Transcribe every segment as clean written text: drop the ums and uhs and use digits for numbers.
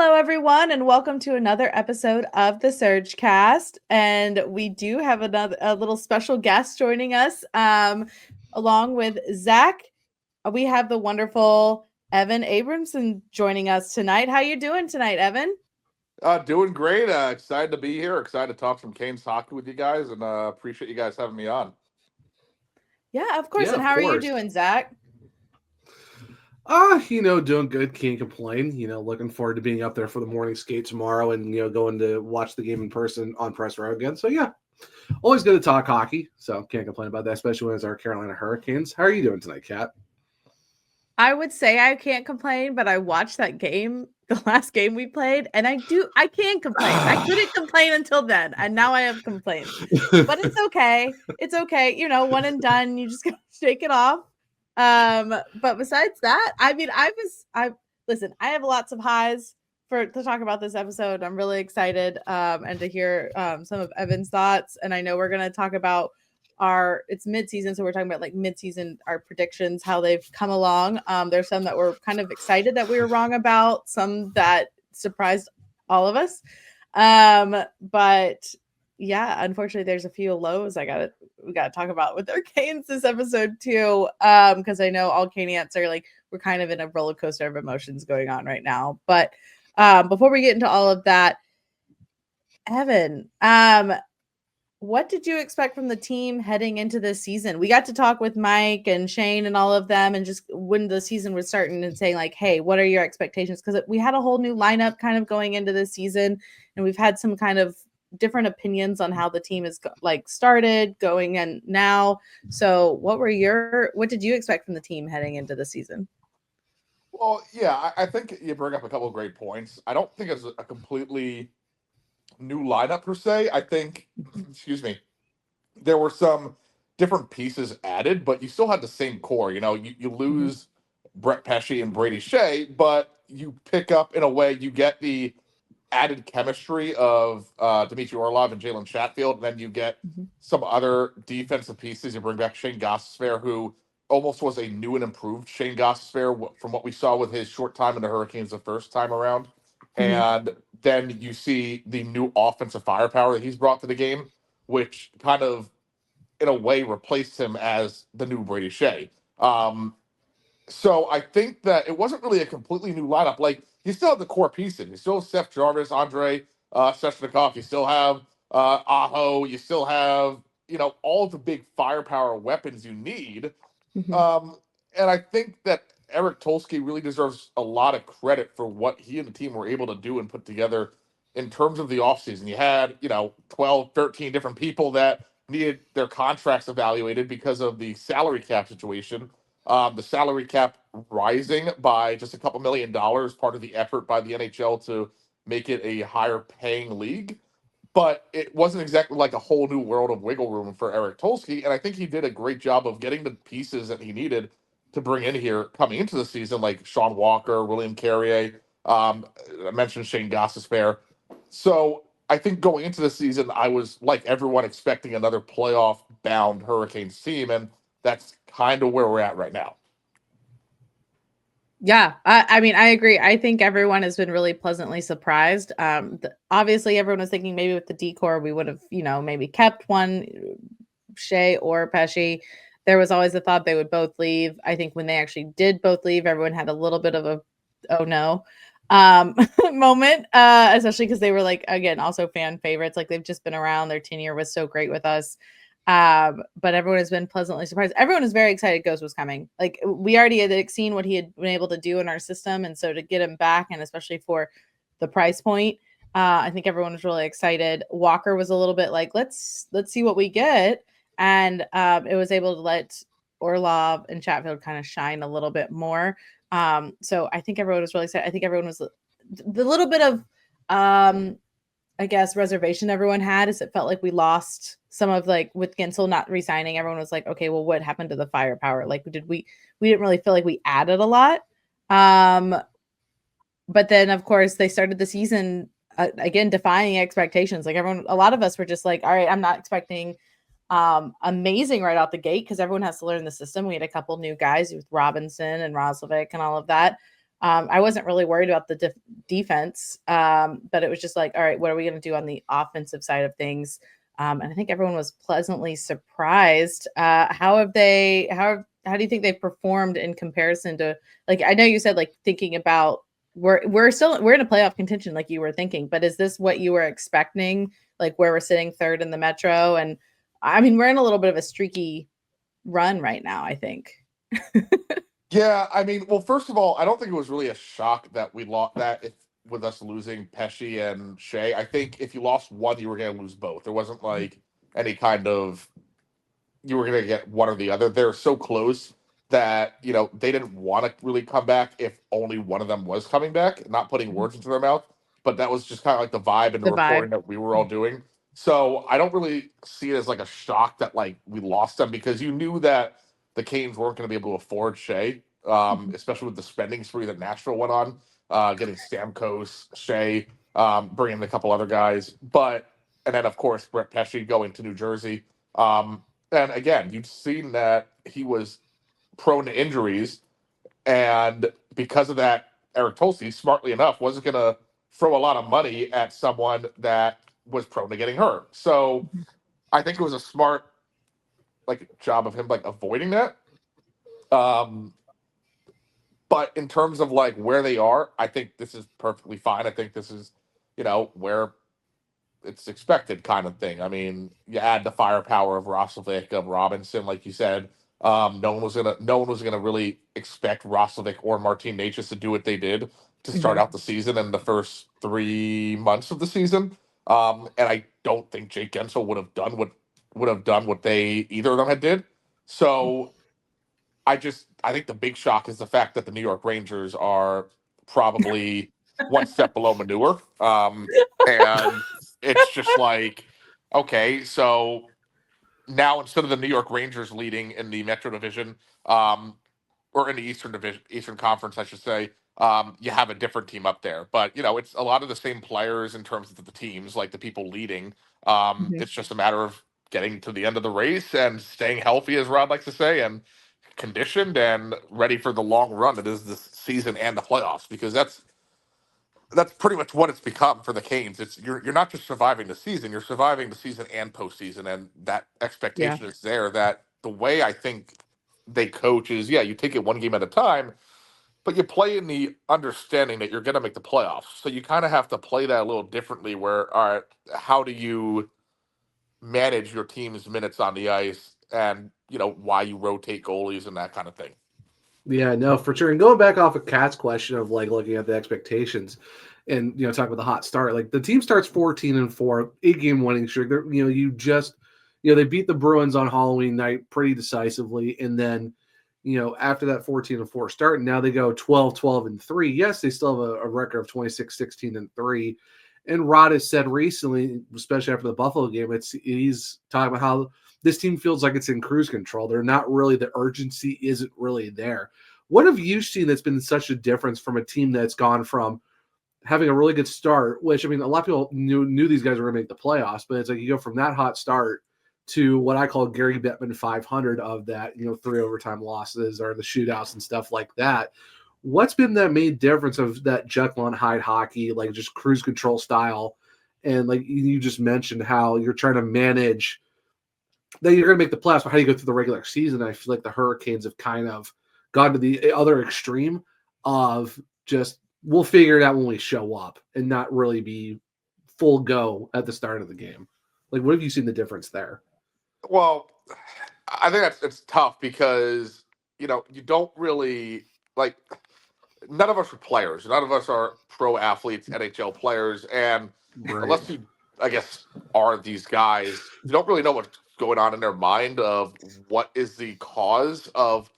Hello, everyone, and welcome to another episode of the SurgeCast. And we do have a little special guest joining us, along with Zach. We have the wonderful Evan Abramson joining us tonight. How you doing tonight, Evan? Doing great. Excited to be here. Excited to talk some Canes hockey with you guys, and appreciate you guys having me on. Yeah, of course. Yeah, And of how are you course. doing, Zach? Doing good. Can't complain. Looking forward to being up there for the morning skate tomorrow and, going to watch the game in person on Press Row again. So, yeah, always good to talk hockey. So, can't complain about that, especially when it's our Carolina Hurricanes. How are you doing tonight, Kat? I would say I can't complain, but I watched that game, the last game we played, and I can't complain. I couldn't complain until then, and now I have complaints. But it's okay. It's okay. One and done. You just gotta shake it off. But besides that, I mean, listen, I have lots of highs to talk about this episode. I'm really excited and to hear some of Evan's thoughts. And I know we're gonna talk about it's mid-season, so we're talking about like mid-season, our predictions, how they've come along. There's some that we're kind of excited that we were wrong about, some that surprised all of us. But yeah, unfortunately there's a few lows we gotta talk about with our Canes this episode too. Because I know all Caniacs are like, we're kind of in a roller coaster of emotions going on right now. But before we get into all of that, Evan, what did you expect from the team heading into this season? We got to talk with Mike and Shane and all of them, and just when the season was starting and saying like, hey, what are your expectations? Because we had a whole new lineup kind of going into this season, and we've had some kind of different opinions on how the team is started going and now. So what did you expect from the team heading into the season? Well, yeah, I think you bring up a couple of great points. I don't think it's a completely new lineup per se. I think, excuse me, there were some different pieces added, but you still had the same core. You lose Brett Pesce and Brady Shea, but you pick up in a way, you get the added chemistry of Dmitry Orlov and Jalen Chatfield, and then you get some other defensive pieces. You bring back Shane Gostisbehere, who almost was a new and improved Shane Gostisbehere from what we saw with his short time in the Hurricanes the first time around. And then you see the new offensive firepower that he's brought to the game, which kind of, in a way, replaced him as the new Brady Shea. So I think that it wasn't really a completely new lineup. Like, you still have the core pieces. You still have Seth Jarvis, Andre Svechnikov. You still have Aho. You still have, all the big firepower weapons you need. And I think that Eric Tulsky really deserves a lot of credit for what he and the team were able to do and put together in terms of the offseason. You had, 12, 13 different people that needed their contracts evaluated because of the salary cap situation. The salary cap rising by just a couple $1 million, part of the effort by the NHL to make it a higher paying league. But it wasn't exactly like a whole new world of wiggle room for Eric Tulsky. And I think he did a great job of getting the pieces that he needed to bring in here coming into the season, like Sean Walker, William Carrier. I mentioned Shane Gostisbehere. So I think going into the season, I was, like everyone, expecting another playoff-bound Hurricanes team, and that's kind of where we're at right now. Yeah, I mean, I agree. I think everyone has been really pleasantly surprised. Obviously, everyone was thinking maybe with the decor, we would have, maybe kept one, Shea or Pesce. There was always the thought they would both leave. I think when they actually did both leave, everyone had a little bit of a, oh no, moment, especially because they were like, again, also fan favorites. Like, they've just been around. Their tenure was so great with us. But everyone has been pleasantly surprised. Everyone is very excited Ghost was coming. Like, we already had seen what he had been able to do in our system. And so to get him back, and especially for the price point, I think everyone was really excited. Walker was a little bit like, let's see what we get. And it was able to let Orlov and Chatfield kind of shine a little bit more. So I think everyone was really excited. I think everyone was the little bit of I guess reservation everyone had is it felt like we lost some of, like, with Gensel not resigning. Everyone was like, okay, well, what happened to the firepower? Like, we didn't really feel like we added a lot. But then of course they started the season again defying expectations. Like, a lot of us were just like, all right, I'm not expecting amazing right out the gate because everyone has to learn the system. We had a couple new guys with Robinson and Roslovic and all of that. I wasn't really worried about the defense, but it was just like, all right, what are we going to do on the offensive side of things? And I think everyone was pleasantly surprised. How do you think they've performed in comparison to, like, I know you said, like, thinking about we're in a playoff contention, like you were thinking, but is this what you were expecting? Like, where we're sitting third in the Metro? And I mean, we're in a little bit of a streaky run right now, I think. Yeah, I mean, well, first of all, I don't think it was really a shock that we lost with us losing Pesci and Shea. I think if you lost one, you were going to lose both. There wasn't like any kind of you were going to get one or the other. They're so close that they didn't want to really come back if only one of them was coming back. Not putting words into their mouth, but that was just kind of like the vibe and the reporting that we were all doing. So I don't really see it as like a shock that like we lost them because you knew that the Canes weren't going to be able to afford Shea, especially with the spending spree that Nashville went on, getting Stamkos, Shea, bringing in a couple other guys. And then, of course, Brett Pesci going to New Jersey. And again, you've seen that he was prone to injuries. And because of that, Eric Tulsi, smartly enough, wasn't going to throw a lot of money at someone that was prone to getting hurt. So I think it was a smart job of him avoiding that. But in terms of where they are, I think this is perfectly fine. I think this is, where it's expected kind of thing. I mean, you add the firepower of Roslovic, of Robinson, like you said. No one was gonna really expect Roslovic or Martin Necas to do what they did to start out the season in the first 3 months of the season. And I don't think Jake Gensel would have done what they either of them had did. So I think the big shock is the fact that the New York Rangers are probably one step below manure. And it's just like, okay, so now instead of the New York Rangers leading in the Metro Division, or in the Eastern Conference, I should say, you have a different team up there. But it's a lot of the same players in terms of the teams, like the people leading. It's just a matter of getting to the end of the race and staying healthy, as Rod likes to say, and conditioned and ready for the long run that is this season and the playoffs, because that's pretty much what it's become for the Canes. It's you're not just surviving the season, you're surviving the season and postseason, and that expectation is there. That the way I think they coach is, you take it one game at a time, but you play in the understanding that you're going to make the playoffs. So you kind of have to play that a little differently. Where, all right, how do you manage your team's minutes on the ice, and why you rotate goalies and that kind of thing. Yeah, no, for sure. And going back off of Kat's question of looking at the expectations and talking about the hot start, the team starts 14-4, 8-game winning streak. They beat the Bruins on Halloween night pretty decisively, and then after that 14-4 start, now they go 12-12-3. Yes, they still have a record of 26-16-3. And Rod has said recently, especially after the Buffalo game, he's talking about how this team feels like it's in cruise control. They're not really, the urgency isn't really there. What have you seen that's been such a difference from a team that's gone from having a really good start, which, I mean, a lot of people knew these guys were going to make the playoffs, but it's like you go from that hot start to what I call Gary Bettman 500 of that, 3 overtime losses or the shootouts and stuff like that. What's been that main difference of that Jekyll and Hyde hockey, just cruise control style? And you just mentioned how you're trying to manage that you're going to make the playoffs, but how do you go through the regular season? I feel like the Hurricanes have kind of gone to the other extreme of just, we'll figure it out when we show up and not really be full go at the start of the game. What have you seen the difference there? Well, I think it's tough because, you don't really none of us are players. None of us are pro athletes, NHL players. And unless you, I guess, are these guys, you don't really know what's going on in their mind of what is the cause of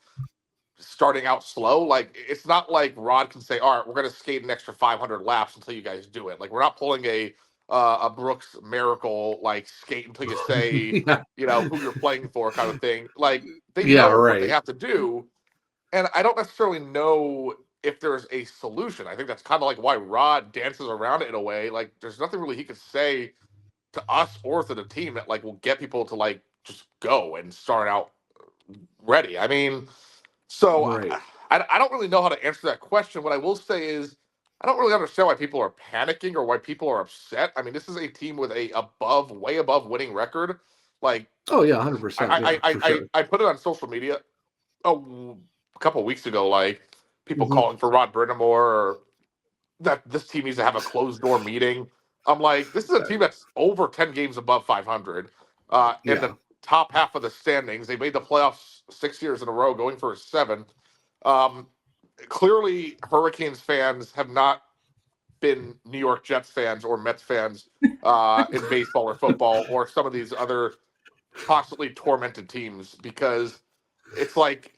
starting out slow. It's not like Rod can say, all right, we're going to skate an extra 500 laps until you guys do it. We're not pulling a Brooks miracle, skate until you say, who you're playing for kind of thing. They know what they have to do. And I don't necessarily know if there's a solution. I think that's kind of why Rod dances around it in a way. There's nothing really he could say to us or to the team that will get people to just go and start out ready. I mean, so I don't really know how to answer that question. What I will say is I don't really understand why people are panicking or why people are upset. I mean, this is a team with a way above winning record. Like, Oh yeah, 100%. Yeah, for sure. I put it on social media a couple weeks ago, like people Mhm. calling for Rod Brind'Amour or that this team needs to have a closed door meeting. I'm like, this is a team that's over 10 games above 500 in Yeah. the top half of the standings. They made the playoffs 6 years in a row, going for a seventh. Clearly, Hurricanes fans have not been New York Jets fans or Mets fans in baseball or football or some of these other constantly tormented teams, because it's like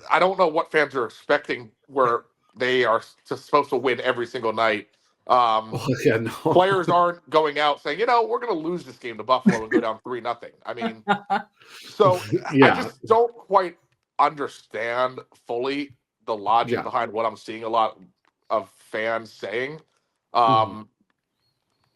I don't know what fans are expecting where they are supposed to win every single night. Oh, yeah, no. Players aren't going out saying, we're going to lose this game to Buffalo and go down 3-0. I mean, so I Yeah. just don't quite understand fully the logic Yeah. behind what I'm seeing a lot of fans saying. Mhm.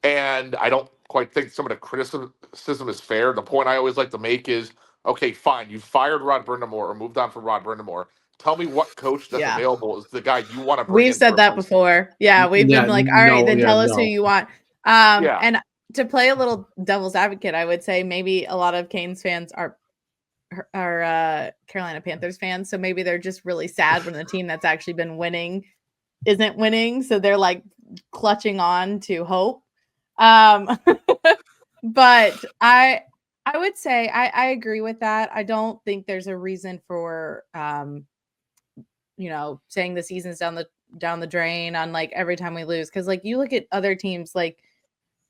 And I don't quite think some of the criticism is fair. The point I always like to make is, okay, fine, you fired Rod Brind'Amour or moved on from Rod Brind'Amour. Tell me what coach that's Yeah. available is the guy you want to bring We've in to said that replace him. before. Yeah, we've Yeah, been like, all right, no, then yeah, tell us who no. you want. Yeah. And to play a little devil's advocate, I would say maybe a lot of Canes fans are Carolina Panthers fans, so maybe they're just really sad when the team that's actually been winning isn't winning, so they're like clutching on to hope. But I would say I agree with that. I don't think there's a reason for saying the season's down the drain on like every time we lose, because like you look at other teams like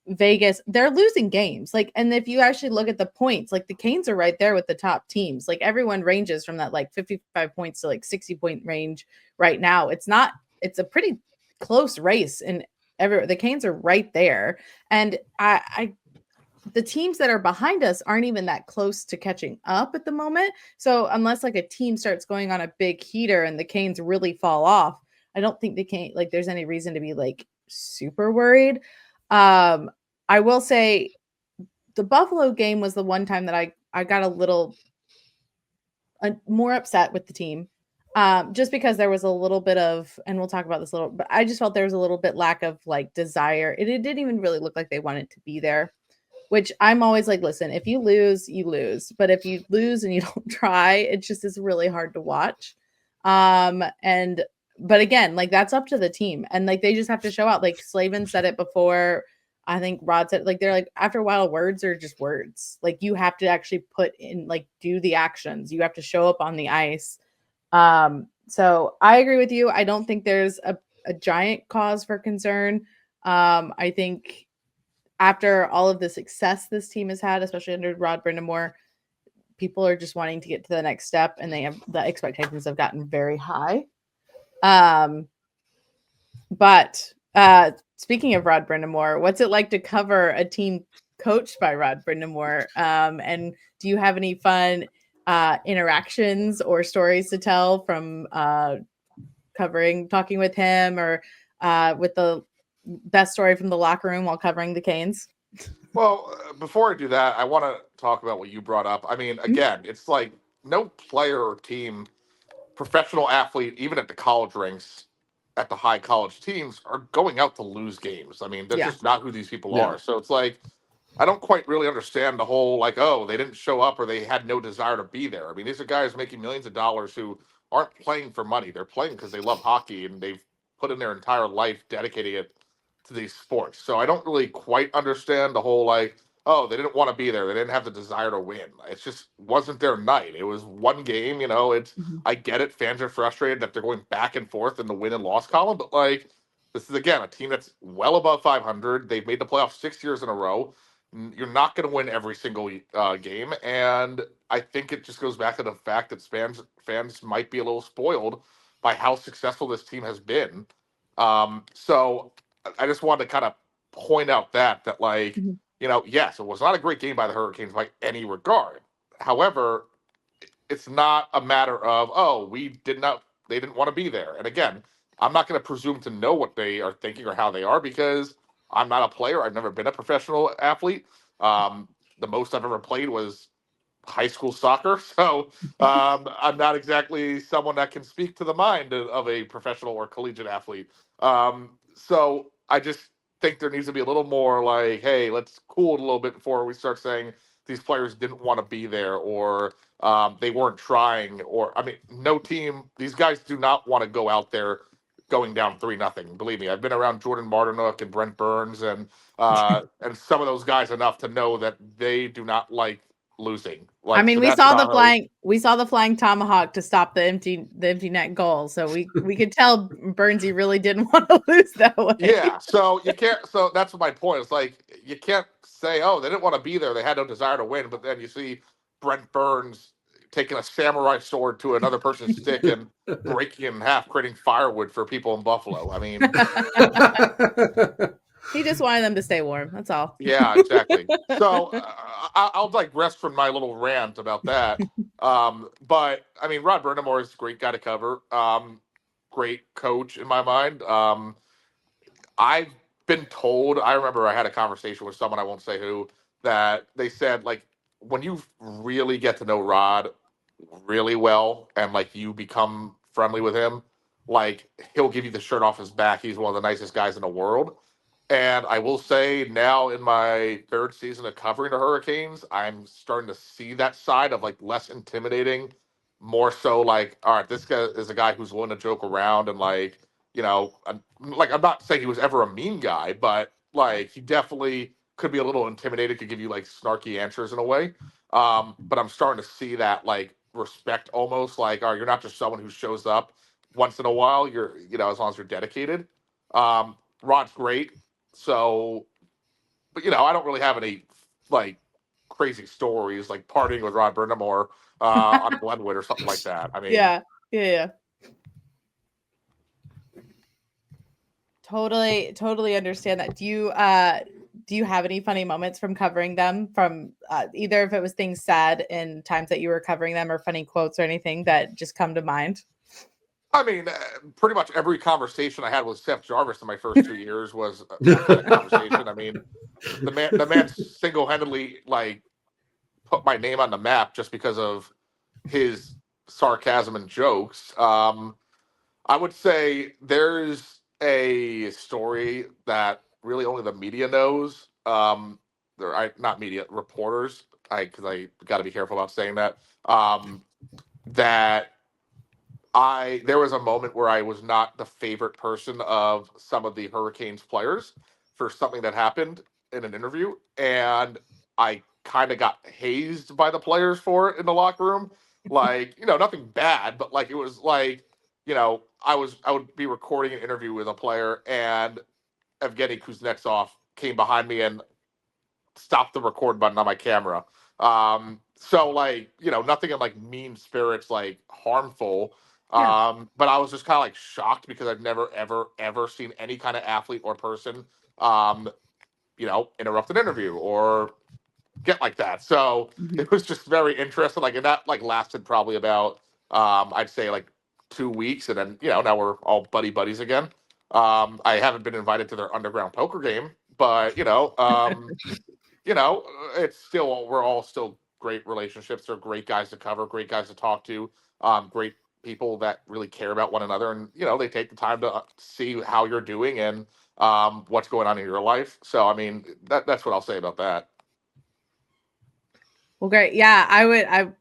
Vegas, they're losing games. Like, and if you actually look at the points, like the Canes are right there with the top teams. Like everyone ranges from that like 55 points to like 60-point range right now. It's a pretty close race, and the Canes are right there. And the teams that are behind us aren't even that close to catching up at the moment. So unless like a team starts going on a big heater and the Canes really fall off, I don't think there's any reason to be like super worried. I will say the Buffalo game was the one time that I got a little more upset with the team. Just because there was a little bit of, and we'll talk about this a little, but I just felt there was a little bit lack of like desire. It didn't even really look like they wanted to be there. Which I'm always like, listen, if you lose, you lose. But if you lose and you don't try, it just is really hard to watch. But again, like that's up to the team. And like they just have to show out. Like Slavin said it before. I think Rod said, like, they're like, after a while, words are just words. Like you have to actually put in, like, do the actions. You have to show up on the ice. So I agree with you. I don't think there's a giant cause for concern. I think after all of the success this team has had, especially under Rod Brind'Amour, people are just wanting to get to the next step, and the expectations have gotten very high. But speaking of Rod Brind'Amour, what's it like to cover a team coached by Rod Brind'Amour? And do you have any fun interactions or stories to tell from talking with him, or with the best story from the locker room while covering the Canes? Well, before I do that, I want to talk about what you brought up. I mean, again, it's like no player or team, professional athlete, even at the college ranks, at the high college teams, are going out to lose games. I mean, that's just not who these people are. So it's like, I don't quite really understand the whole, like, oh, they didn't show up or they had no desire to be there. I mean, these are guys making millions of dollars who aren't playing for money. They're playing because they love hockey and they've put in their entire life dedicating it to these sports. So I don't really quite understand the whole, like, oh, they didn't want to be there. They didn't have the desire to win. It just wasn't their night. It was one game, I get it. Fans are frustrated that they're going back and forth in the win and loss column, but like, this is again a team that's well above 500. They've made the playoffs 6 years in a row. You're not going to win every single game, and I think it just goes back to the fact that fans might be a little spoiled by how successful this team has been. So I just wanted to kind of point out that like, yes, it was not a great game by the Hurricanes by any regard. However, it's not a matter of, oh, they didn't want to be there. And again, I'm not going to presume to know what they are thinking or how they are, because I'm not a player. I've never been a professional athlete. The most I've ever played was high school soccer, so I'm not exactly someone that can speak to the mind of a professional or collegiate athlete. So I just think there needs to be a little more like, hey, let's cool it a little bit before we start saying these players didn't want to be there, or they weren't trying, or I mean, no team. These guys do not want to go out there going down 3-0. Believe me, I've been around Jordan Martinook and Brent Burns and some of those guys enough to know that they do not like losing. I Like, mean, so that's not we saw the flying tomahawk to stop the empty net goal. So we could tell Burnsy really didn't want to lose that way. Yeah, so you can't. So that's my point. It's like you can't say, "Oh, they didn't want to be there; they had no desire to win." But then you see Brent Burns taking a samurai sword to another person's stick and breaking it in half, creating firewood for people in Buffalo. I mean, he just wanted them to stay warm. That's all. yeah, exactly. So I'll digress from my little rant about that. But I mean, Rod Brind'Amour is a great guy to cover. Great coach in my mind. I've been told, I remember I had a conversation with someone, I won't say who, that they said, like, when you really get to know Rod really well and, like, you become friendly with him, like, he'll give you the shirt off his back. He's one of the nicest guys in the world. And I will say now in my third season of covering the Hurricanes, I'm starting to see that side of, like, less intimidating, more so like, all right, this guy is a guy who's willing to joke around and, like, I'm not saying he was ever a mean guy, but like he definitely could be a little intimidated, could give you like snarky answers in a way. But I'm starting to see that like respect almost like, all right, you're not just someone who shows up once in a while. You're, as long as you're dedicated. Rod's great. So, but I don't really have any like crazy stories like partying with Rod Brind'Amour on Glenwood or something like that. I mean, yeah. Totally understand that. Do you have any funny moments from covering them, from either if it was things said in times that you were covering them or funny quotes or anything that just come to mind? I mean, pretty much every conversation I had with Seth Jarvis in my first 2 years was that kind of conversation. I mean, the man single-handedly like put my name on the map just because of his sarcasm and jokes. I would say there's a story that really only the media knows. Not media, reporters. Because I got to be careful about saying that. That there was a moment where I was not the favorite person of some of the Hurricanes players for something that happened in an interview, and I kind of got hazed by the players for it in the locker room. Like, nothing bad, but like it was like, I would be recording an interview with a player, and Evgeny Kuznetsov came behind me and stopped the record button on my camera. So like, nothing in like mean spirits, like harmful. Yeah. But I was just kind of like shocked because I've never, ever, ever seen any kind of athlete or person, interrupt an interview or get like that. So it was just very interesting. Like, and that like lasted probably about, I'd say like 2 weeks. And then, now we're all buddies again. I haven't been invited to their underground poker game, but it's still, we're all still great relationships. They're great guys to cover, great guys to talk to, great people that really care about one another. And, they take the time to see how you're doing and what's going on in your life. So, I mean, that's what I'll say about that. Well, great. Yeah,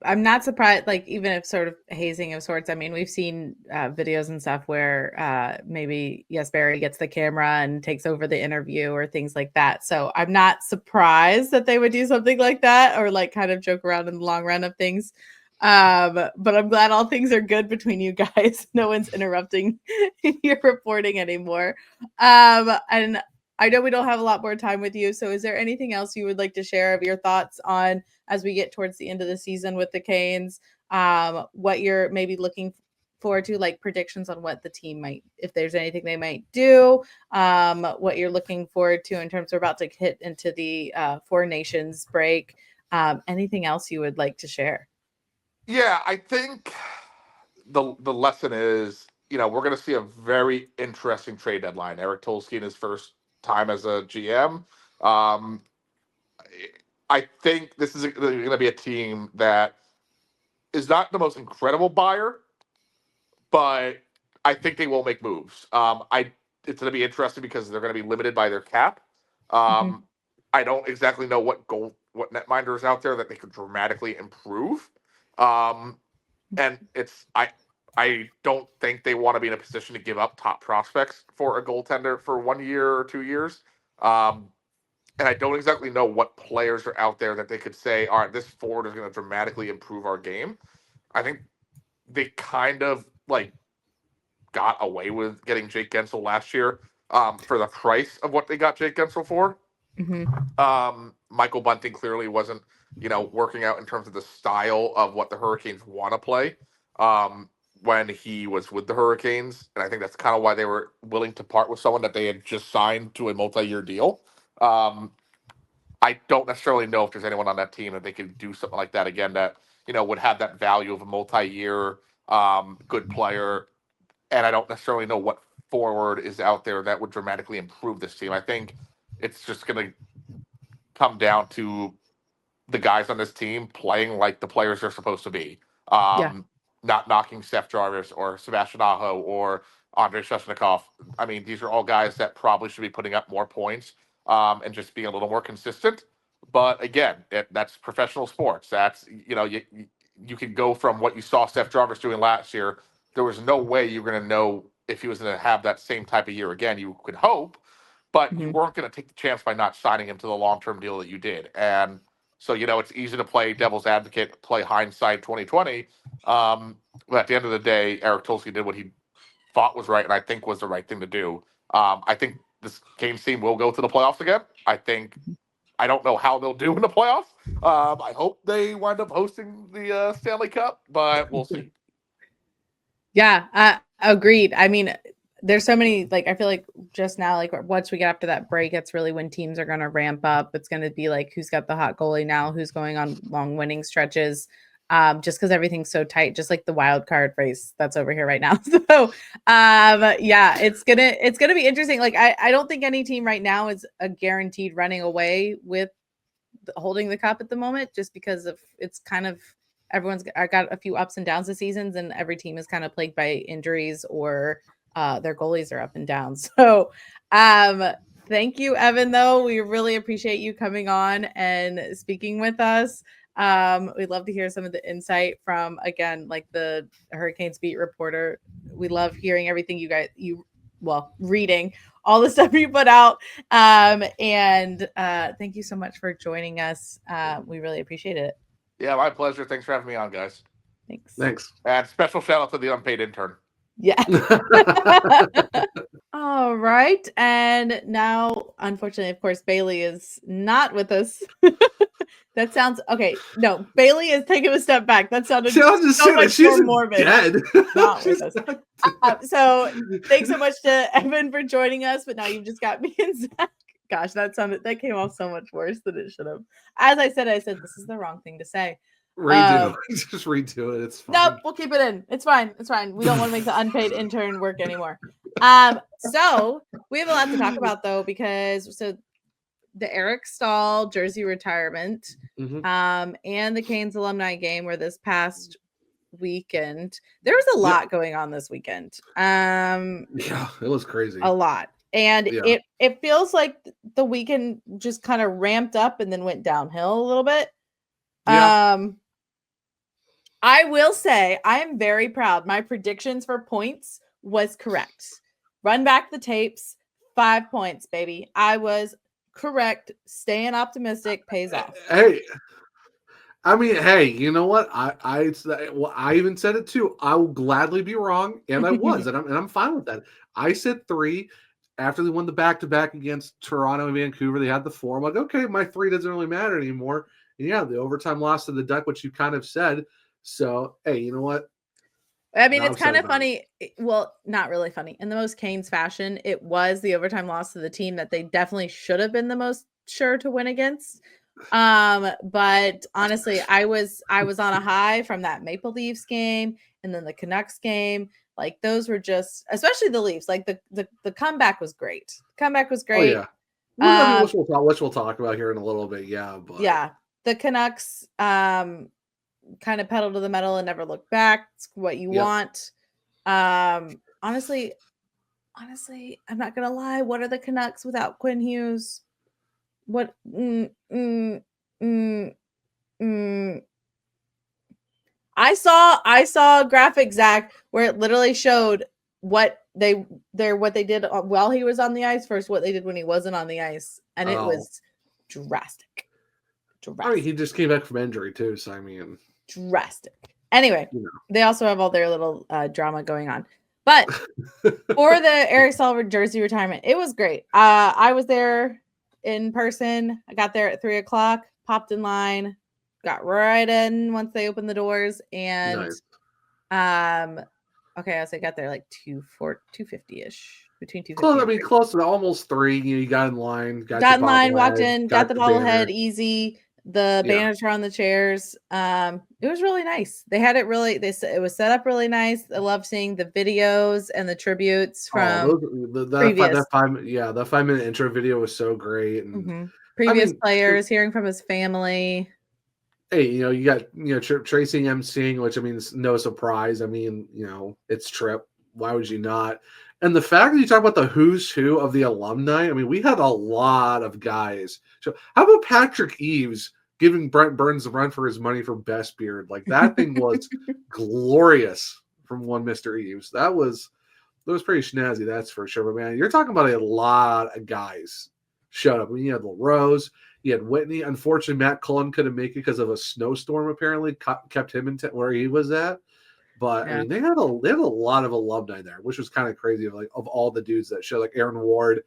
I'm not surprised, like, even if sort of hazing of sorts. I mean, we've seen videos and stuff where maybe, yes, Barry gets the camera and takes over the interview or things like that. So I'm not surprised that they would do something like that or like kind of joke around in the long run of things. But I'm glad all things are good between you guys. No one's interrupting your reporting anymore. And I know we don't have a lot more time with you. So is there anything else you would like to share of your thoughts on as we get towards the end of the season with the Canes, what you're maybe looking forward to, like predictions on what the team might, if there's anything they might do, what you're looking forward to in terms of about to hit into the Four Nations break, anything else you would like to share? Yeah, I think the lesson is, we're going to see a very interesting trade deadline. Eric Tolsky in his first time as a GM. I think this is going to be a team that is not the most incredible buyer, but I think they will make moves. It's going to be interesting because they're going to be limited by their cap. I don't exactly know what netminder is out there that they could dramatically improve. And I don't think they want to be in a position to give up top prospects for a goaltender for 1 year or 2 years. And I don't exactly know what players are out there that they could say, all right, this forward is going to dramatically improve our game. I think they kind of like got away with getting Jake Gensel last year for the price of what they got Jake Gensel for. Michael Bunting clearly wasn't, working out in terms of the style of what the Hurricanes want to play when he was with the Hurricanes. And I think that's kind of why they were willing to part with someone that they had just signed to a multi-year deal. I don't necessarily know if there's anyone on that team that they could do something like that again that, would have that value of a multi-year good player. And I don't necessarily know what forward is out there that would dramatically improve this team. I think it's just going to come down to the guys on this team playing like the players they're supposed to be. Not knocking Seth Jarvis or Sebastian Aho or Andrei Sheshnikov. I mean, these are all guys that probably should be putting up more points and just being a little more consistent. But again, that's professional sports. That's, you can go from what you saw Seth Jarvis doing last year. There was no way you were going to know if he was going to have that same type of year again. You could hope, but you weren't going to take the chance by not signing him to the long-term deal that you did. And so, it's easy to play devil's advocate, play hindsight 2020. But at the end of the day, Eric Tulsky did what he thought was right and I think was the right thing to do. I think this Canes team will go to the playoffs again. I don't know how they'll do in the playoffs. I hope they wind up hosting the Stanley Cup, but we'll see. Yeah, agreed. I mean, there's so many, I feel like just now, once we get after that break, it's really when teams are going to ramp up. It's going to be who's got the hot goalie now, who's going on long winning stretches, just because everything's so tight, just like the wild card race that's over here right now. So, yeah, it's gonna be interesting. I don't think any team right now is a guaranteed running away with holding the cup at the moment, just because of it's kind of everyone's got a few ups and downs this seasons, and every team is kind of plagued by injuries or their goalies are up and down. So thank you, Evan, though. We really appreciate you coming on and speaking with us. We'd love to hear some of the insight from, again, the Hurricanes beat reporter. We love hearing everything reading all the stuff you put out. And thank you so much for joining us. We really appreciate it. Yeah, my pleasure. Thanks for having me on, guys. Thanks. And special shout out to the unpaid intern. Yeah. All right. And now, unfortunately, of course, Bailey is not with us. That sounds okay. No, Bailey is taking a step back. That sounded so much more morbid. Dead. Not with us. So thanks so much to Evan for joining us. But now you've just got me and Zach. Gosh, that came off so much worse than it should have. As I said, this is the wrong thing to say. Redo. Just redo it. It's fine. Nope, we'll keep it in. It's fine. We don't want to make the unpaid intern work anymore. So we have a lot to talk about though, because the Eric Staal jersey retirement, and the Canes alumni game were this past weekend. There was a lot going on this weekend. Yeah, it was crazy. A lot. And it feels like the weekend just kind of ramped up and then went downhill a little bit. Yeah. I will say I am very proud. My predictions for points was correct. Run back the tapes, 5 points, baby. I was correct. Staying optimistic pays off. Hey, you know what? I even said it too. I will gladly be wrong, and I was, and I'm fine with that. I said 3 after they won the back-to-back against Toronto and Vancouver. They had the 4. I'm like, okay, my 3 doesn't really matter anymore. And yeah, the overtime loss to the Duck, which you kind of said. So, hey, you know what? I mean, it's kind of funny. Well, not really funny. In the most Canes fashion, it was the overtime loss to the team that they definitely should have been the most sure to win against. But honestly, I was on a high from that Maple Leafs game and then the Canucks game. Those were just, especially the Leafs, the comeback was great. Oh, yeah. Which we'll talk about here in a little bit. Yeah, but yeah, the Canucks kind of pedal to the metal and never look back. It's what you want. Honestly, I'm not gonna lie. What are the Canucks without Quinn Hughes? What? I saw a graphic, Zach, where it literally showed what they did while he was on the ice versus what they did when he wasn't on the ice, and it was drastic. I mean, he just came back from injury too, so I mean, drastic. Anyway, they also have all their little drama going on. But for the Eric Staal jersey retirement, it was great. I was there in person. I got there at 3:00, popped in line, got right in once they opened the doors, and okay, I got there like 2:50-ish, between 2:50. Close. I mean, close to almost 3. You got in line, got in line, walked in, got the bobblehead easy. The banners are on the chairs. It was really nice. They had it really. It was set up really nice. I love seeing the videos and the tributes from previous. That 5-minute intro video was so great. And previous players, hearing from his family. Hey, you got Tracy emceeing, which I mean, it's no surprise. I mean, it's Trip. Why would you not? And the fact that you talk about the who's who of the alumni, I mean, we had a lot of guys. So how about Patrick Eaves giving Brent Burns the run for his money for best beard? Like, that thing was glorious from one Mr. Eaves. That was pretty snazzy, that's for sure. But man, you're talking about a lot of guys showed up. I mean, you had LaRose, you had Whitney. Unfortunately, Matt Cullen couldn't make it because of a snowstorm. Apparently, kept him in where he was at. But I mean, they had a lot of alumni there, which was kind of crazy. Of all the dudes that showed, like Aaron Ward,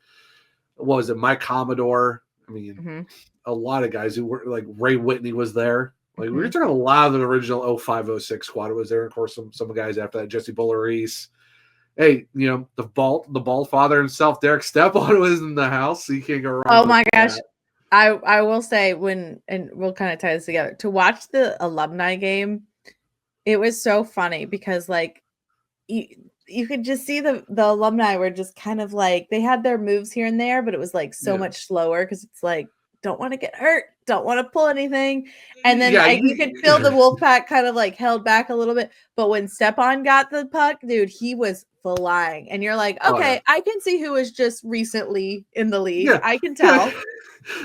what was it, Mike Commodore? I mean, a lot of guys who were like Ray Whitney was there. Like we were talking a lot of the original 05-06 squad was there. Of course, some guys after that, Jesse Buller-Reese. Hey, the bald father himself, Derek Stepan, was in the house, so you can't go wrong. Oh my gosh. I will say and we'll kind of tie this together, to watch the alumni game. It was so funny because like you could just see the alumni were just kind of like, they had their moves here and there, but it was like so much slower because it's like, don't want to get hurt, don't want to pull anything. And then you could feel the Wolfpack kind of like held back a little bit. But when Stepan got the puck, dude, he was flying. And you're like, okay, I can see who is just recently in the league. Yeah. I can tell.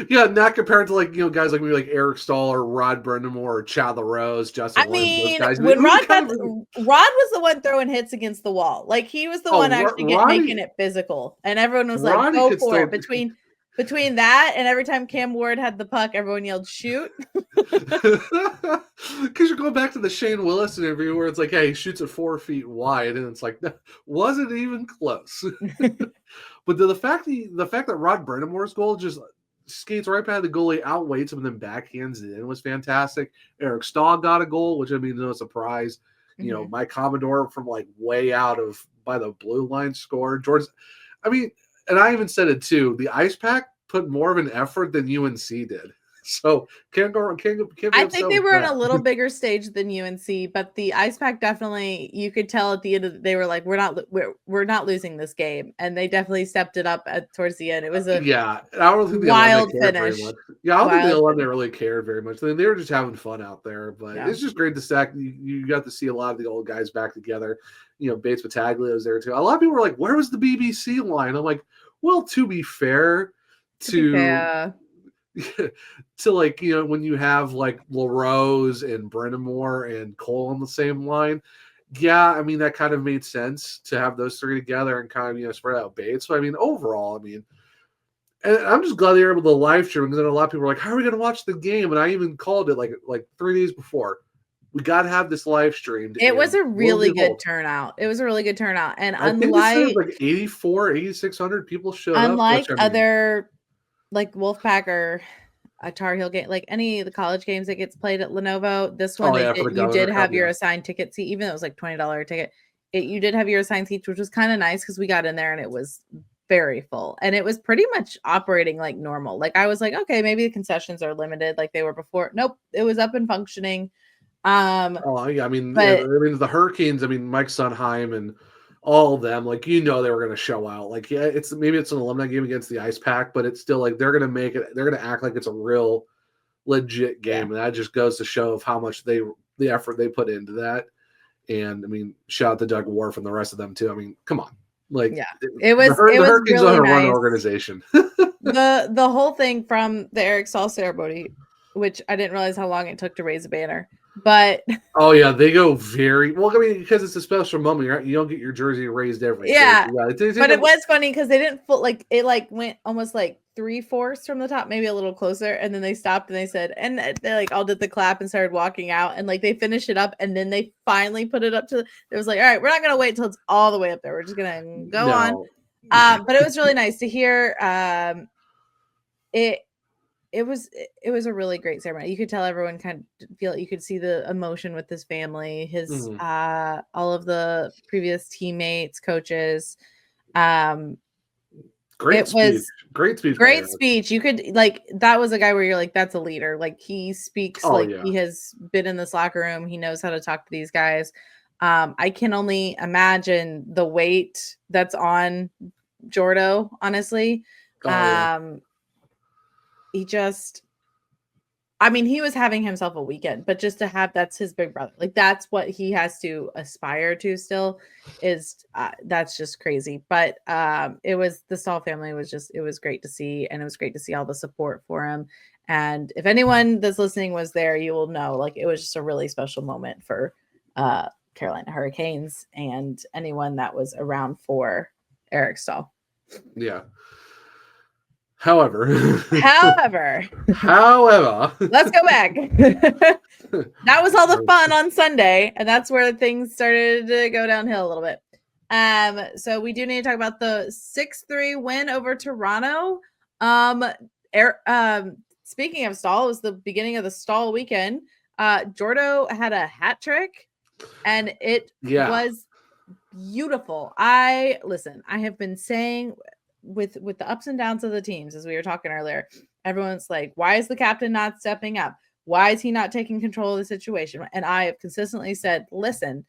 Yeah, not compared to like guys like maybe like Eric Staal or Rod Brind'Amour or Chad LaRose, Justin. I mean, those guys. When Rod was the one throwing hits against the wall, like he was the one actually making it physical, and everyone was like, "Go for it!" Between that and every time Cam Ward had the puck, everyone yelled, "Shoot!" Because you're going back to the Shane Willis interview where it's like, "Hey, he shoots at 4 feet wide," and it's like, wasn't even close. But the fact that Rod Brind'Amour's goal just skates right behind the goalie, outweights him, and then backhands it in was fantastic. Eric Staal got a goal, which I mean, no surprise. Mike Commodore from like way out by the blue line scored. George, I mean, and I even said it too. The Ice Pack put more of an effort than UNC did. So can't go. I think they were on a little bigger stage than UNC, but the Ice Pack definitely, you could tell at the end of the, they were like, we're not losing this game, and they definitely stepped it up towards the end. It was a I don't think wild finish. Yeah, I don't think the alumni really cared very much. They were just having fun out there, but it's just great to stack. You got to see a lot of the old guys back together. Bates Battaglia was there too. A lot of people were like, "Where was the BBC line?" I'm like, well, to be fair, to like when you have like LaRose and Brind'Amour and Cole on the same line, I mean that kind of made sense to have those three together and kind of spread out Bates. So I mean overall, I mean, and I'm just glad they were able to live stream, because then a lot of people were like, "How are we going to watch the game?" And I even called it like 3 days before. We got to have this live streamed. It was a really good turnout. And unlike like 8,600 people showed up. Unlike other like Wolfpack or a Tar Heel game, like any of the college games that gets played at Lenovo, this one you did have your assigned ticket seat, even though it was like $20 ticket. You did have your assigned seats, which was kind of nice because we got in there and it was very full, and it was pretty much operating like normal. Like I was like, okay, maybe the concessions are limited like they were before. Nope, it was up and functioning. I mean the Hurricanes. I mean, Mike Sondheim and all of them, like, they were going to show out. Like, yeah, maybe it's an alumni game against the Ice Pack, but it's still like they're going to act like it's a real legit game. And that just goes to show of how much the effort they put into that. And I mean, shout out to Doug Wharf and the rest of them too. I mean, come on. Like, it was Hurricanes really on a nice. run organization. the whole thing from the Eric Staal ceremony, which I didn't realize how long it took to raise a banner. But oh yeah, they go very well. I mean, because it's a special moment, right? You don't get your jersey raised every yeah. But it was funny because they didn't it went almost like 3/4 from the top, maybe a little closer, and then they stopped and they said, and they like all did the clap and started walking out, and like they finished it up, and then they finally put it up to. It was like, all right, we're not gonna wait till it's all the way up there. We're just gonna go on. But it was really nice to hear. It was a really great ceremony. You could tell everyone kind of you could see the emotion with his family, his all of the previous teammates, coaches. Great speech. You could that was a guy where you're like, that's a leader. Like he speaks he has been in this locker room. He knows how to talk to these guys. I can only imagine the weight that's on Jordo, honestly. He was having himself a weekend, but just to have, that's his big brother. Like that's what he has to aspire to still is that's just crazy. But it was the Staal family it was great to see. And it was great to see all the support for him. And if anyone that's listening was there, you will know, like, it was just a really special moment for Carolina Hurricanes and anyone that was around for Eric Staal. Yeah. However, let's go back. That was all the fun on Sunday, and that's where things started to go downhill a little bit. So we do need to talk about the 6-3 win over Toronto. Speaking of Staal, it was the beginning of the Staal weekend. Jordo had a hat trick, and it was beautiful. I have been saying, with the ups and downs of the teams, as we were talking earlier, everyone's like, why is the captain not stepping up? Why is he not taking control of the situation? And I have consistently said, listen,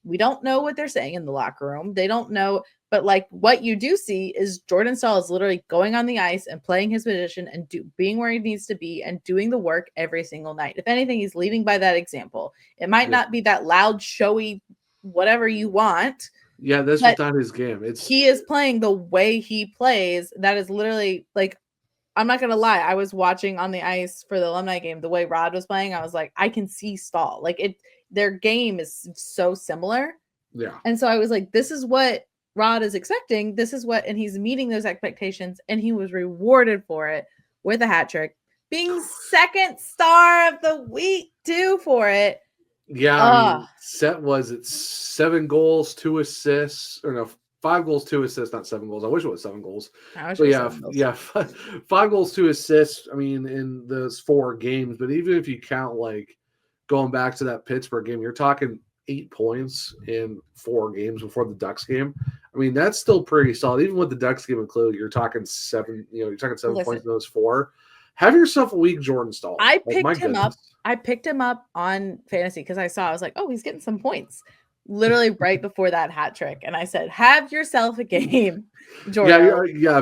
we don't know what they're saying in the locker room. They don't know, but like what you do see is Jordan Staal is literally going on the ice and playing his position and being where he needs to be and doing the work every single night. If anything, he's leading by that example. It might not be that loud, showy, whatever you want. Yeah, that's just not his game. He is playing the way he plays. That is literally, like, I'm not going to lie. I was watching on the ice for the alumni game. The way Rod was playing, I was like, I can see Staal. Like, their game is so similar. Yeah. And so I was like, this is what Rod is expecting. This is what, and he's meeting those expectations. And he was rewarded for it with a hat trick, being second star of the week too for it. Yeah, Set was it 7 goals, 2 assists, or no, 5 goals, 2 assists, not 7 goals. I wish it was 7 goals. But 5 goals, 2 assists. I mean, in those 4 games. But even if you count, like, going back to that Pittsburgh game, you're talking 8 points in 4 games before the Ducks game. I mean, that's still pretty solid. Even with the Ducks game included, you're talking 7. You're talking 7 points in those 4. Have yourself a week, Jordan Staal. I picked him up on fantasy because I was like, oh, he's getting some points. Literally right before that hat trick, and I said, "Have yourself a game, Jordan." Yeah.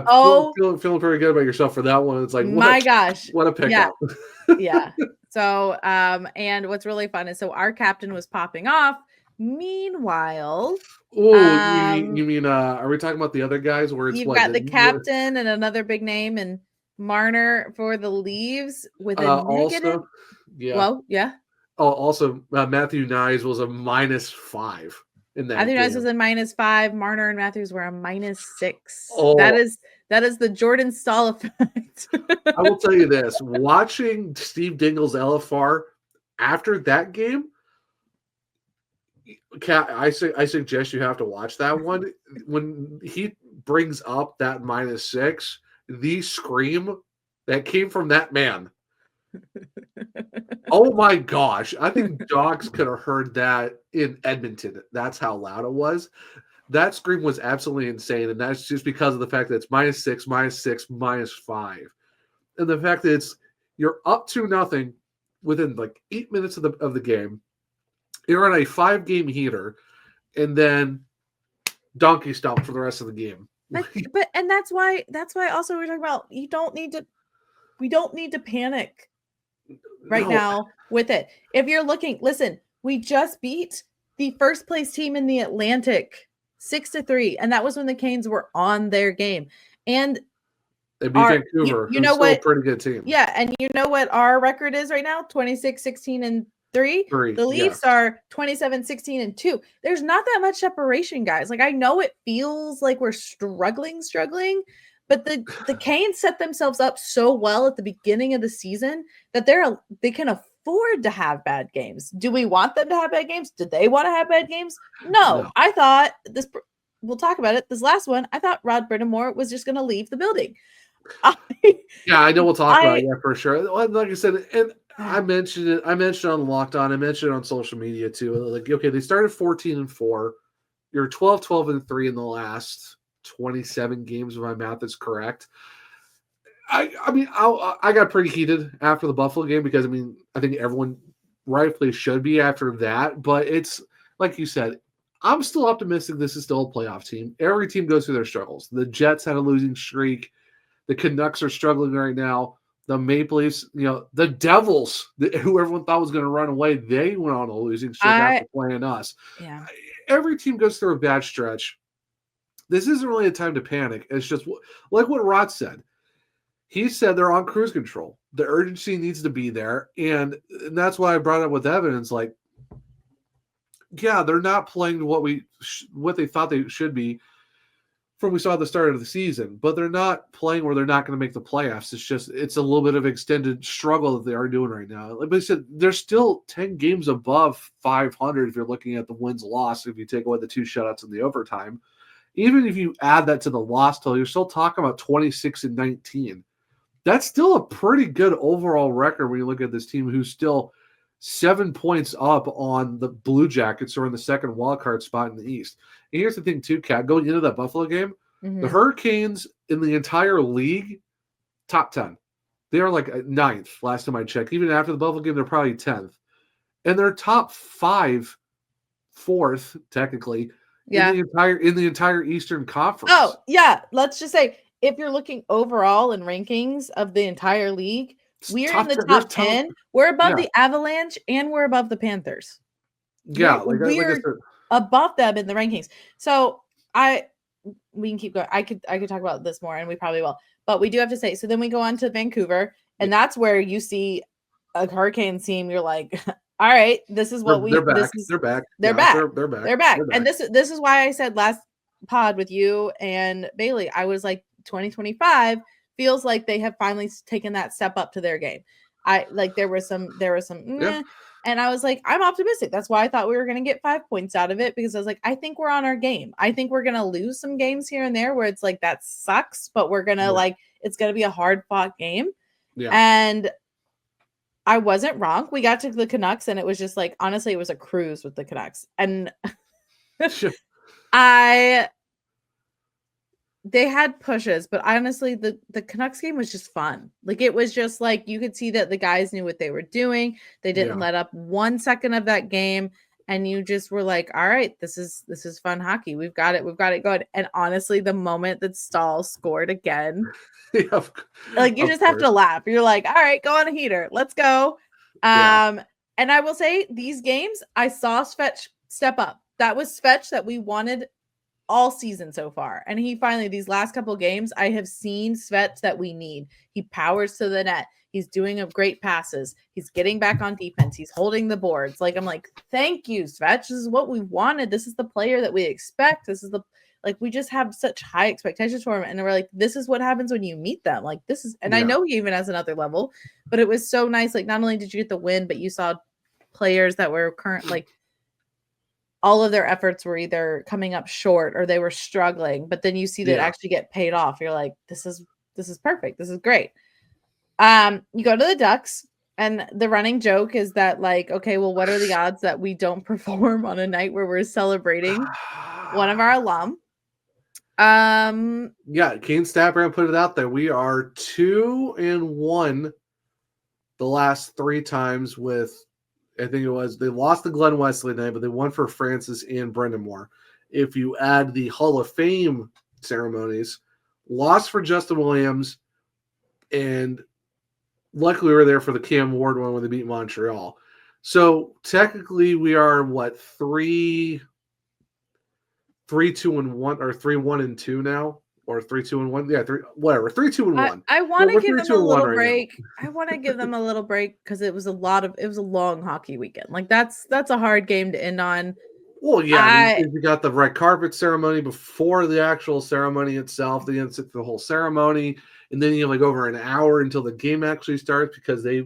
Feeling pretty good about yourself for that one. It's like, my gosh, what a pickup. Yeah. So, and what's really fun is our captain was popping off. Meanwhile, you mean are we talking about the other guys where it's you've got the captain and another big name and Marner for the Leaves with a negative. Also, yeah. Well, yeah. Oh, also Matthew Nyes was a -5 in that. Matthew Nyes was a -5. Marner and Matthews were a -6. Oh. That is the Jordan Staal effect. I will tell you this: watching Steve Dingle's LFR after that game, I suggest you have to watch that one. When he brings up that -6. The scream that came from that man. Oh my gosh. I think dogs could have heard that in Edmonton. That's how loud it was. That scream was absolutely insane. And that's just because of the fact that it's -6, -6, -5. And the fact that you're up 2-0 within like 8 minutes of the game. You're on a 5-game heater. And then donkey stomp for the rest of the game. But that's why also we're talking about we don't need to panic right now with it. If you're looking, listen, we just beat the first place team in the Atlantic 6-3, and that was when the Canes were on their game. And they beat Vancouver, you know who's what? still a pretty good team. Yeah, and you know what our record is right now? 26-16-3. The Leafs are 27-16-2. There's not that much separation, guys. Like, I know it feels like we're struggling, but the Canes set themselves up so well at the beginning of the season that they can afford to have bad games. Do we want them to have bad games? Did they want to have bad games? No. I thought we'll talk about it. This last one, I thought Rod Brind'Amour was just going to leave the building. Yeah, I know we'll talk about it, yeah, for sure. Like I said, and I mentioned it. I mentioned it on Locked On. I mentioned it on social media too. Like, okay, they started 14-4. You're 12-12-3 in the last 27 games, if my math is correct. I mean, I got pretty heated after the Buffalo game because, I mean, I think everyone rightfully should be after that. But it's, like you said, I'm still optimistic this is still a playoff team. Every team goes through their struggles. The Jets had a losing streak. The Canucks are struggling right now. The Maple Leafs, the Devils, who everyone thought was going to run away, they went on a losing streak after playing us. Yeah. Every team goes through a bad stretch. This isn't really a time to panic. It's just like what Rod said. He said they're on cruise control. The urgency needs to be there. And that's why I brought it up with Evan. It's like, yeah, they're not playing what they thought they should be from we saw at the start of the season, but they're not playing where they're not going to make the playoffs. It's a little bit of extended struggle that they are doing right now. Like I said, they're still 10 games above 500 if you're looking at the wins-loss, if you take away the 2 shutouts in the overtime. Even if you add that to the loss total, you're still talking about 26-19. That's still a pretty good overall record when you look at this team who's still 7 points up on the Blue Jackets, who are in the second wildcard spot in the East. And here's the thing, too, Kat. Going into that Buffalo game, the Hurricanes in the entire league, top 10. They are like 9th last time I checked. Even after the Buffalo game, they're probably 10th. And they're top 5, 4th, technically, in the entire Eastern Conference. Oh, yeah. Let's just say, if you're looking overall in rankings of the entire league, we're in the top 10. We're above the Avalanche, and we're above the Panthers. Yeah, we're above them in the rankings. So we can keep going. I could talk about this more, and we probably will. But we do have to say. So then we go on to Vancouver, and that's where you see a Hurricane team. You're like, all right, this is what they're back. They're back. And this is why I said last pod with you and Bailey, I was like, 2025 feels like they have finally taken that step up to their game. There was some, and I was like, I'm optimistic. That's why I thought we were going to get 5 points out of it, because I was like, I think we're on our game. I think we're going to lose some games here and there where it's like, that sucks, but we're going to it's going to be a hard fought game. Yeah. And I wasn't wrong. We got to the Canucks, and it was just like, honestly, it was a cruise with the Canucks. And they had pushes, but honestly, the Canucks game was just fun. Like, it was just like, you could see that the guys knew what they were doing. They didn't let up 1 second of that game. And you just were like, all right, this is fun hockey. We've got it going. And honestly, the moment that Staal scored again, you just have to laugh. You're like, all right, go on a heater. Let's go. And I will say, these games, I saw Svetch step up. That was Svetch that we wanted all season so far. And he finally, these last couple games, I have seen Svetch that we need. He powers to the net. He's doing great passes. He's getting back on defense. He's holding the boards. Like, I'm like, thank you, Svetch. This is what we wanted. This is the player that we expect. This is we just have such high expectations for him. And we're like, this is what happens when you meet them. Like, this is, and I know he even has another level, but it was so nice. Like, not only did you get the win, but you saw players that were all of their efforts were either coming up short or they were struggling, but then you see that actually get paid off. You're like, this is perfect. This is great. You go to the Ducks, and the running joke is that, like, okay, well, what are the odds that we don't perform on a night where we're celebrating one of our alum? Kane Statbrand put it out there. We are 2-1 the last 3 times with, I think it was, they lost the Glenn Wesley night, but they won for Francis and Brind'Amour. if you add the Hall of Fame ceremonies, lost for Justin Williams, and luckily we were there for the Cam Ward one when they beat Montreal. So technically we are 3-2-1 or 3-1-2 now, or 3-2-1. Yeah, 3-2-1. I want to give them a little break. Right, I want to give them a little break because it was a long hockey weekend. Like that's a hard game to end on. Well, yeah, we got the red carpet ceremony before the actual ceremony itself. They didn't sit through the whole ceremony, and then you have over an hour until the game actually starts because they're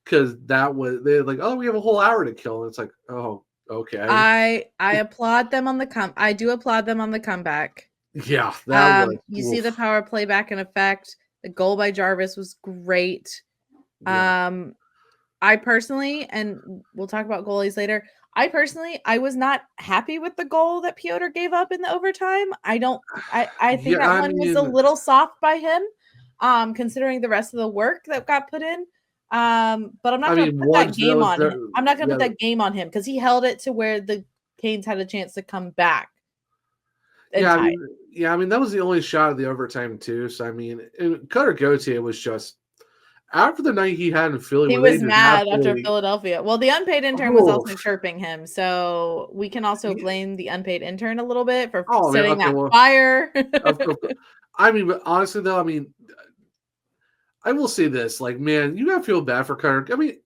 like, oh, we have a whole hour to kill, and it's like, oh, okay. I applaud them on the I do applaud them on the comeback. Yeah, that was. You see the power play back in effect. The goal by Jarvis was great. Yeah. I personally, and we'll talk about goalies later. I was not happy with the goal that Piotr gave up in the overtime. I think that one was a little soft by him, considering the rest of the work that got put in. But I'm not going to put that game on him. I'm not going to put that game on him because he held it to where the Canes had a chance to come back. Yeah, I mean that was the only shot of the overtime too. So I mean, Cutter Gauthier was just after the night he had in Philly. He was mad after Philadelphia. Well, the unpaid intern was also chirping him, so we can also blame the unpaid intern a little bit for setting that fire. I mean, but honestly though, I mean, I will say this: like, man, you gotta feel bad for Cutter. I mean,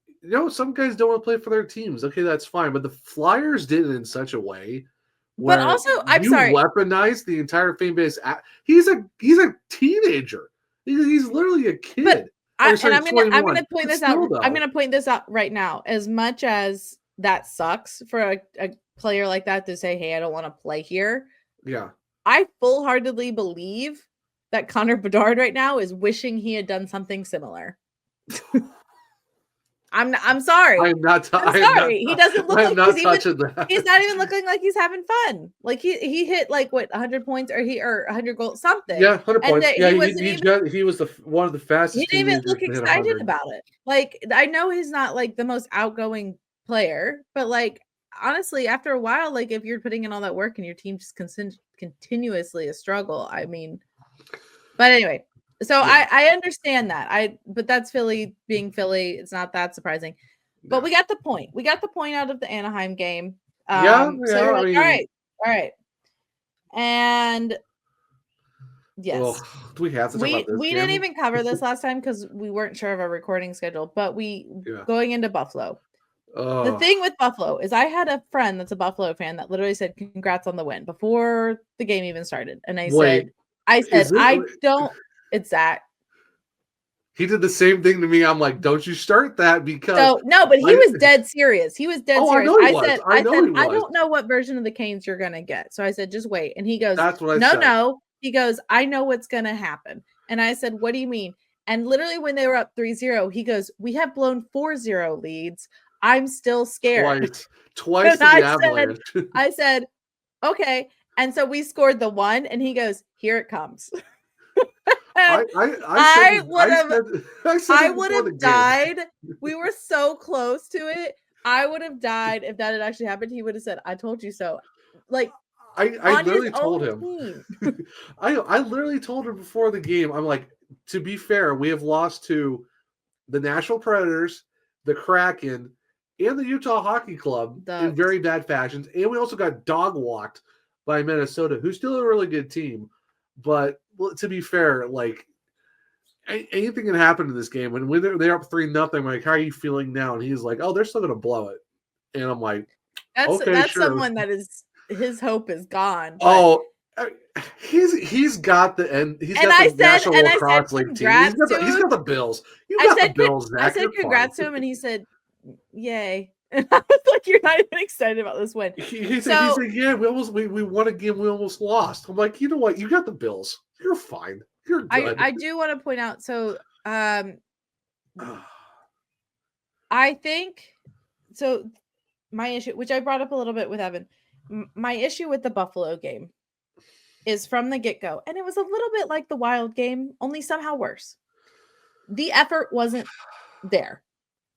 some guys don't want to play for their teams. Okay, that's fine, but the Flyers did it in such a way. But also, I'm sorry. Weaponized the entire fan base. He's a teenager. He's literally a kid. But I'm going to point this out. I'm going to point this out right now. As much as that sucks for a player like that to say, "Hey, I don't want to play here." Yeah, I full-heartedly believe that Connor Bedard right now is wishing he had done something similar. I'm sorry. I'm sorry. He doesn't look like that. He's not even looking like he's having fun. Like he hit 100 points or 100 goals, something. Yeah, 100 points. He was one of the fastest. He didn't even look excited about it. Like, I know he's not the most outgoing player, but honestly, after a while, if you're putting in all that work and your team just continuously a struggle, I mean. But anyway. So yeah. I understand that. But that's Philly being Philly. It's not that surprising. But we got the point. We got the point out of the Anaheim game. So we're all right. And yes. Well, do we have to talk about this? We didn't even cover this last time because we weren't sure of our recording schedule. But going into Buffalo. The thing with Buffalo is I had a friend that's a Buffalo fan that literally said, "Congrats on the win," before the game even started. And I said, I don't. It's that. He did the same thing to me. I'm like, don't you start that because but he was dead serious. He was dead serious. I said, I don't know what version of the Canes you're gonna get. So I said, just wait. And he goes, that's what I said. No. He goes, I know what's gonna happen. And I said, what do you mean? And literally when they were up 3-0, he goes, we have blown 4-0 leads. I'm still scared. Twice to the Avalanche. I said, okay. And so we scored the one, and he goes, here it comes. I would have died. We were so close to it. I would have died if that had actually happened. He would have said, I told you so. I literally told him. I literally told him before the game. I'm like, to be fair, we have lost to the Nashville Predators, the Kraken, and the Utah Hockey Club in very bad fashions. And we also got dog walked by Minnesota, who's still a really good team. But to be fair, anything can happen in this game. And when they're up 3-0, I'm like, how are you feeling now? And he's like, oh, they're still going to blow it. And I'm like, that's sure. Someone that is his hope is gone. But... Oh, he's got the end. He's got the National Lacrosse League team. He's got the Bills. The Bills. I said congrats to him, and he said, "Yay!" And I was like, "You're not even excited about this win." He said, "Yeah, we won a game. We almost lost." I'm like, you know what? You got the Bills. You're fine. You're good. I do want to point out. So, I think so. My issue, which I brought up a little bit with Evan, my issue with the Buffalo game is from the get-go, and it was a little bit like the Wild game, only somehow worse. The effort wasn't there.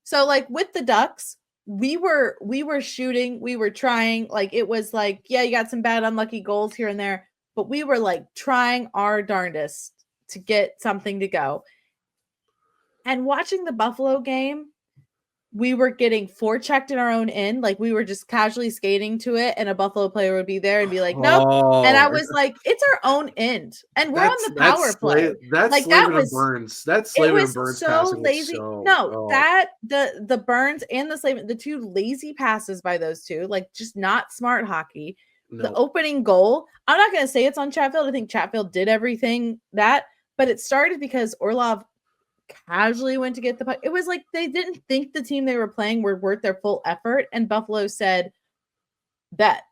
So, with the Ducks, we were shooting, we were trying, like it was like, yeah, you got some bad unlucky goals here and there, but we were like trying our darndest to get something to go. And watching the Buffalo game, we were getting forechecked in our own end. Like we were just casually skating to it, and a Buffalo player would be there and be like, nope. And I was like, it's our own end. And we're on the power play. That's like Slavin and Burns. That's Slavin and Burns so passing. Lazy. The Burns and the Slavin, the two lazy passes by those two, like just not smart hockey. No. The opening goal, I'm not gonna say it's on Chatfield. I think Chatfield did everything but it started because Orlov casually went to get the puck. It was like they didn't think the team they were playing were worth their full effort, and Buffalo said bet.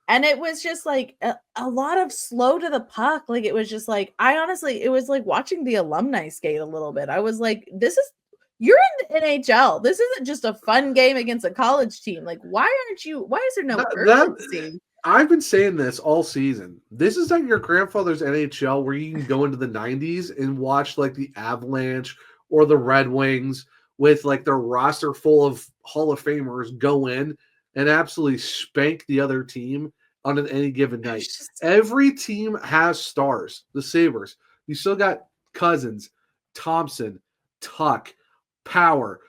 And it was just like a lot of slow to the puck. Like it was just like, it was like watching the alumni skate a little bit. I was like, you're in the NHL. This isn't just a fun game against a college team. Like, why is there no urgency? I've been saying this all season. This is like your grandfather's NHL where you can go into the 90s and watch like the Avalanche or the Red Wings with like their roster full of Hall of Famers go in and absolutely spank the other team on any given night. Every team has stars. The Sabres. You still got Cousins, Thompson, Tuck, Power,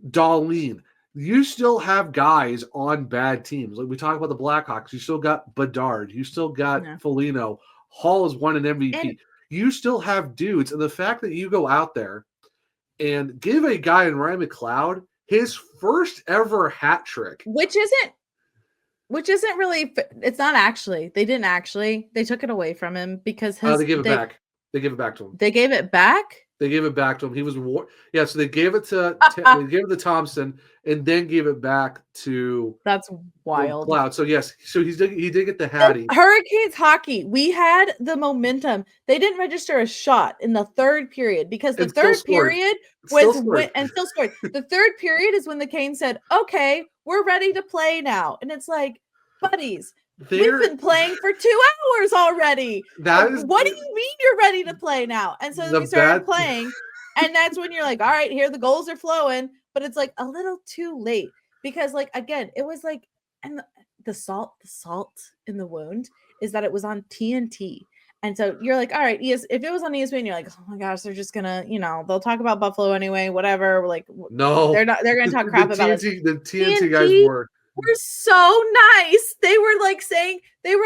Darlene. You still have guys on bad teams. Like we talk about the Blackhawks. You still got Bedard. You still got Foligno. Hall has won an MVP. You still have dudes. And the fact that you go out there and give a guy in Ryan McLeod his first ever hat trick. Which isn't really, it's not actually. They didn't actually. They took it away from him because they gave it back. They gave it back to him. They gave it back? They gave it back to him. He was so they gave it to Thompson and then gave it back to That's wild. Cloud. So yes, so he did get the Hattie. Hurricanes hockey. We had the momentum. They didn't register a shot in the third period because the third period was still scored. The third period is when the Canes said, "Okay, we're ready to play now," and it's like, buddies. We've been playing for 2 hours already. What do you mean you're ready to play now? And so we started playing, and that's when you're like, all right, here the goals are flowing, but it's like a little too late because, like, again, it was like, and the salt in the wound is that it was on TNT. And so you're like, all right, if it was on ESPN, you're like, oh my gosh, they're just gonna, they'll talk about Buffalo anyway, whatever. Like, no, they're gonna talk crap about us. The TNT guys were so nice. They were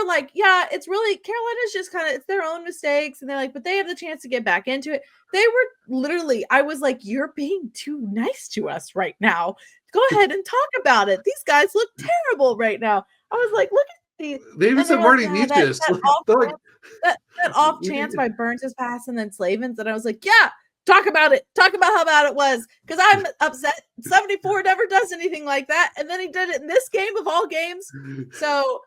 like, yeah, it's really Carolina's just kind of, it's their own mistakes. And they're like, but they have the chance to get back into it. They were literally, I was like, you're being too nice to us right now. Go ahead and talk about it. These guys look terrible right now. I was like, look at these. They even said Marty Nietzsche. That off chance by Burns' pass and then Slavin's. And I was like, yeah, talk about it. Talk about how bad it was. Because I'm upset. 74 never does anything like that. And then he did it in this game of all games. So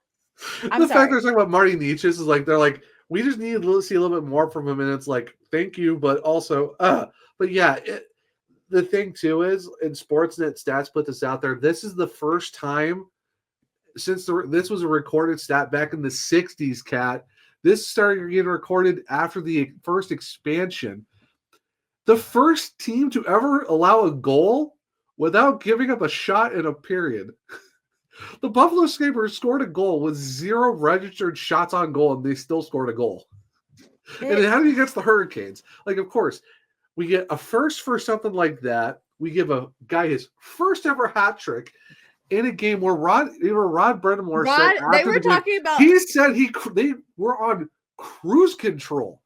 the fact they're talking about Marty Nietzsche is like, they're like, we just need to see a little bit more from him. And it's like, thank you. But also, but yeah, the thing too is, in Sportsnet stats put this out there. This is the first time since this was a recorded stat back in the 60s, Kat. This started getting recorded after the first expansion. The first team to ever allow a goal without giving up a shot in a period. The Buffalo Sabres scored a goal with 0 registered shots on goal, and they still scored a goal. And it happened against the Hurricanes. Like, of course, we get a first for something like that. We give a guy his first ever hat trick in a game where Brind'Amour said after they were talking about. He said they were on cruise control.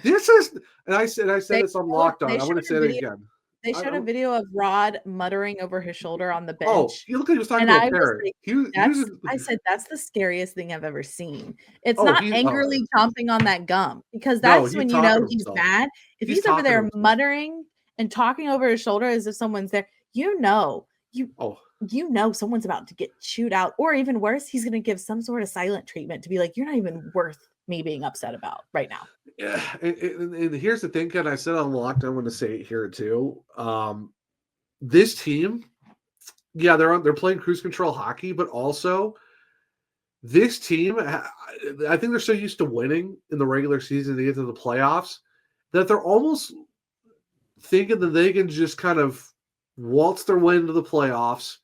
This is, and I said this on Locked On. I want to say it again. They showed a video of Rod muttering over his shoulder on the bench. Oh, you look like he was talking about Perry. I said that's the scariest thing I've ever seen. It's not angrily chomping on that gum, because that's when you know he's bad. If he's over there muttering and talking over his shoulder as if someone's there, you know someone's about to get chewed out, or even worse, he's going to give some sort of silent treatment to be like, you're not even worth me being upset about right now. Yeah, and here's the thing, and I said on Locked, I want to say it here too. This team, yeah, they're playing cruise control hockey, but also this team, I think they're so used to winning in the regular season to get to the playoffs that they're almost thinking that they can just kind of waltz their way into the playoffs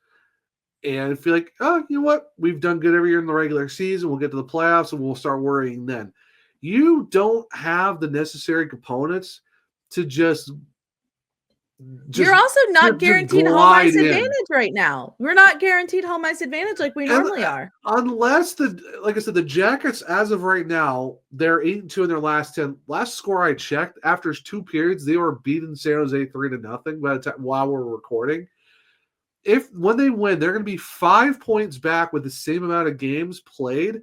and feel like, oh, you know what? We've done good every year in the regular season. We'll get to the playoffs and we'll start worrying then. You don't have the necessary components to just you're also not guaranteed home ice advantage right now. We're not guaranteed home ice advantage like we normally are. Unless like I said, the Jackets, as of right now, they're 8-2 in their last 10. Last score I checked, after 2 periods, they were beating San Jose 3-0 by the time while we're recording. When they win, they're going to be 5 points back with the same amount of games played.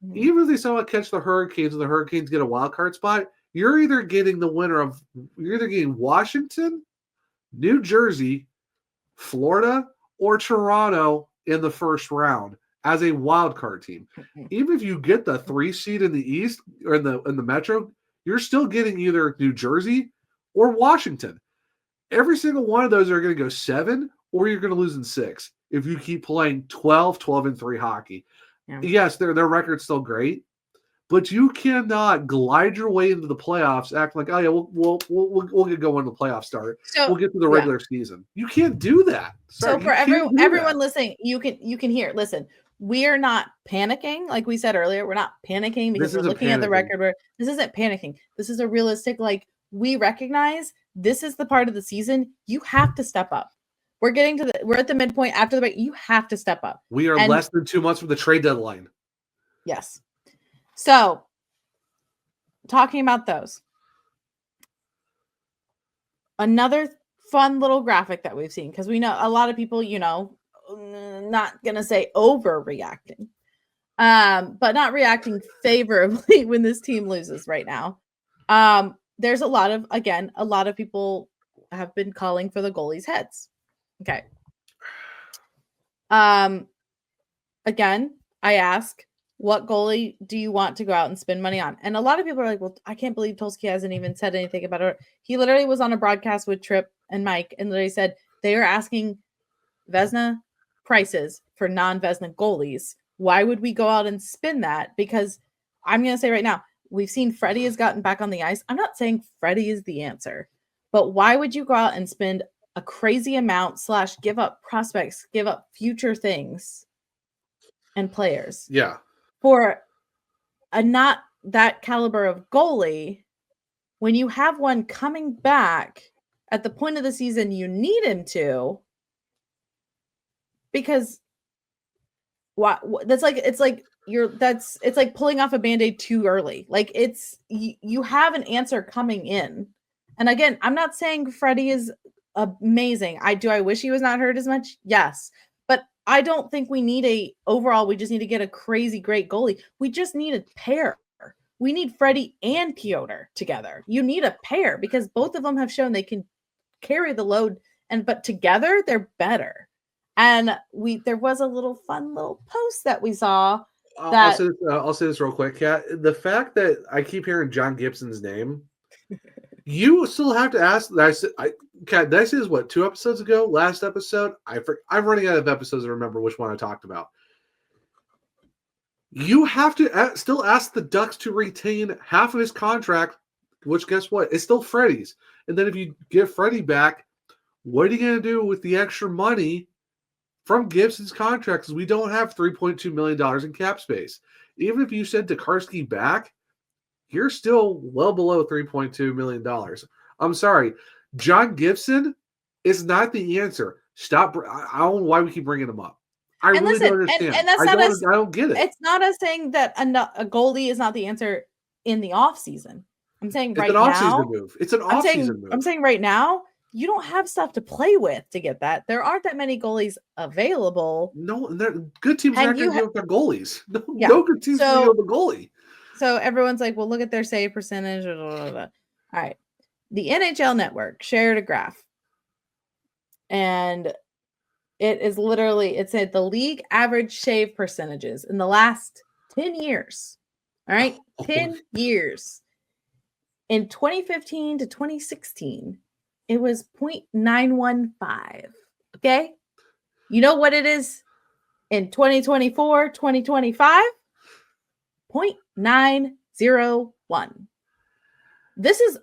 Mm-hmm. Even if they somehow catch the Hurricanes and the Hurricanes get a wild card spot, you're either getting Washington, New Jersey, Florida, or Toronto in the first round as a wild card team. Even if you get the 3 seed in the East or in the Metro, you're still getting either New Jersey or Washington. Every single one of those are going to go 7, or you're going to lose in 6 if you keep playing 12-3 hockey. Yeah. Yes, their record's still great, but you cannot glide your way into the playoffs acting like, oh yeah, we'll get going when the playoffs start. So, we'll get to the regular season. You can't do that. Sorry, so for everyone listening, you can hear. Listen, we are not panicking, like we said earlier. We're not panicking because we're looking at the record. This isn't panicking. This is a realistic. Like, we recognize this is the part of the season you have to step up. We're at the midpoint after the break. You have to step up. We are less than 2 months from the trade deadline. Yes. So, talking about those, another fun little graphic that we've seen, because we know a lot of people, not going to say overreacting, but not reacting favorably when this team loses right now. There's a lot of people have been calling for the goalies' heads. Okay. Again, I ask, what goalie do you want to go out and spend money on? And a lot of people are like, well, I can't believe Tulsky hasn't even said anything about it. He literally was on a broadcast with Tripp and Mike and literally said they are asking Vezina prices for non-Vezina goalies. Why would we go out and spend that? Because I'm going to say right now, we've seen Freddie has gotten back on the ice. I'm not saying Freddie is the answer, but why would you go out and spend a crazy amount / give up prospects, give up future things and players? Yeah. For a not that caliber of goalie, when you have one coming back at the point of the season you need him to, because it's like pulling off a Band-Aid too early. Like, you have an answer coming in. And again, I'm not saying Freddie is amazing. I wish he was not hurt as much. Yes. But I don't think we need we just need to get a crazy great goalie. We just need a pair. We need Freddie and Piotr together. You need a pair because both of them have shown they can carry the load, but together they're better. And there was a fun little post that we saw. I'll say this real quick, Kat. The fact that I keep hearing John Gibson's name, you still have to ask. Kat, did I say this 2 episodes ago? Last episode, I'm running out of episodes to remember which one I talked about. You have to still ask the Ducks to retain half of his contract, which guess what? It's still Freddie's. And then if you get Freddie back, what are you going to do with the extra money from Gibson's contract? Because we don't have $3.2 million in cap space. Even if you send Tokarski back, you're still well below $3.2 million. I'm sorry. John Gibson is not the answer. Stop. I don't know why we keep bringing him up. I really don't understand. And that's I don't get it. It's not us saying that a goalie is not the answer in the offseason. I'm saying right now. It's an offseason move. It's an offseason move. I'm saying right now, you don't have stuff to play with to get that. There aren't that many goalies available. No, good teams aren't going to go with their goalies. No good teams going to go with the goalie. So everyone's like, well, look at their save percentage. Blah, blah, blah. All right. The NHL Network shared a graph. And it said the league average save percentages in the last 10 years. All right. 10 years. In 2015 to 2016, it was 0.915. Okay. You know what it is in 2024, 2025? 0.901. This is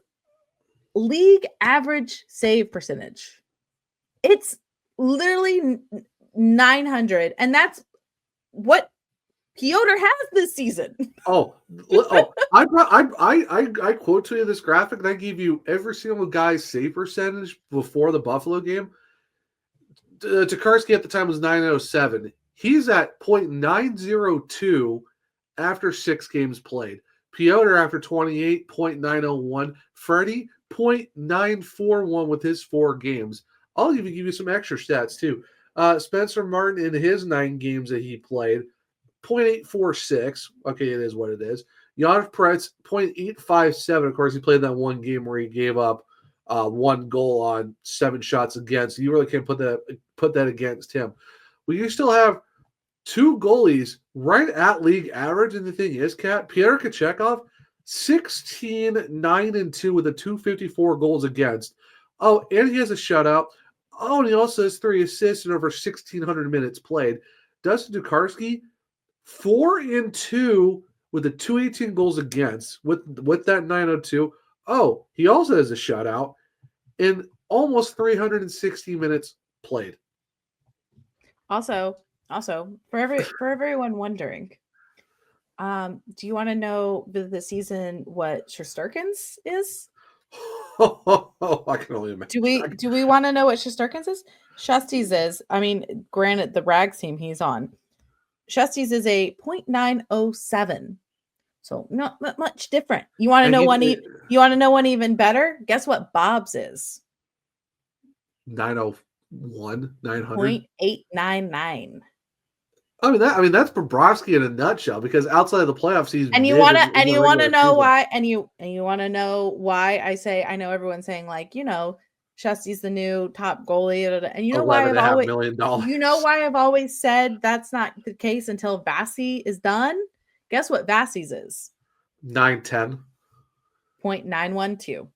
league average save percentage. It's literally 900, and that's what Piotr has this season. I quote to you this graphic, and I gave you every single guy's save percentage before the Buffalo game. Tokarski at the time was 907. He's at .902 after 6 games played. Piotr after 28, .901. Freddie, .941 with his 4 games. I'll even give you some extra stats too. Spencer Martin in his 9 games that he played, .846. Okay, it is what it is. Jan Pretz, .857. Of course, he played that one game where he gave up 1 goal on 7 shots against. You really can't put that against him. Well, you still have 2 goalies right at league average. And the thing is, Kat, Pyotr Kochetkov, 16-9-2 with a .254 goals against. Oh, and he has a shutout. Oh, and he also has 3 assists in over 1,600 minutes played. Dustin Tokarski, 4-2 with a .218 goals against with that .902. Oh, he also has a shutout in almost 360 minutes played. Also, for everyone wondering, do you want to know the season what Shesterkin's is? I can only imagine. Do we want to know what Shesterkin's is? Shusty's is, I mean, granted, the Rags team he's on, Shusty's is a .907. So not much different. You want to know one? You want to know one even better? Guess what Bob's is? 901, 900. .899. I mean that's Bobrovsky in a nutshell, because outside of the playoffs, he's and you want to know why, and you want to know why I know everyone's saying, like, Shusty's the new top goalie, and you know why I've always said that's not the case until Vasi is done. Guess what Vasi's is? 910. .912.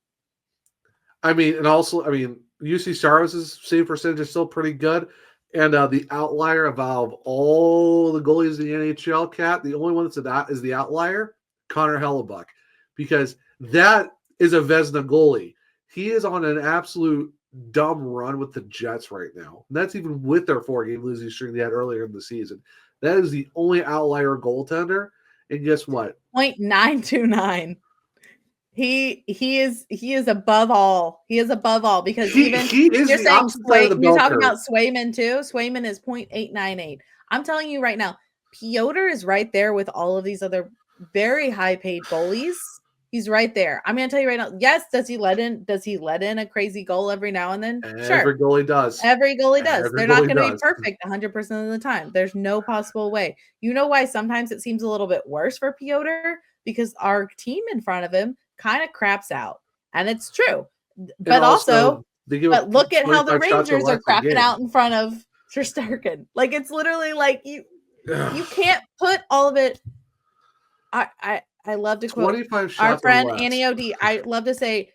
UC Saros' save percentage is still pretty good. And the outlier of all the goalies in the NHL, Cat, the only one that is the outlier, Connor Hellebuck, because that is a Vezina goalie. He is on an absolute dumb run with the Jets right now. And that's even with their 4-game losing streak they had earlier in the season. That is the only outlier goaltender. And guess what? .929. He is above all. He is above all, because you're talking about Swayman too. Swayman is .898. I'm telling you right now, Piotr is right there with all of these other very high paid goalies. He's right there. I'm going to tell you right now. Yes, does he let in a crazy goal every now and then? Sure. Every goalie does. They're not going to be perfect 100% of the time. There's no possible way. You know why sometimes it seems a little bit worse for Piotr? Because our team in front of him kind of craps out, and it's true. But but look at how the Rangers are crapping out in front of Shesterkin. Like, it's literally like you can't put all of it. I love to quote our friend Annie O'D. I love to say,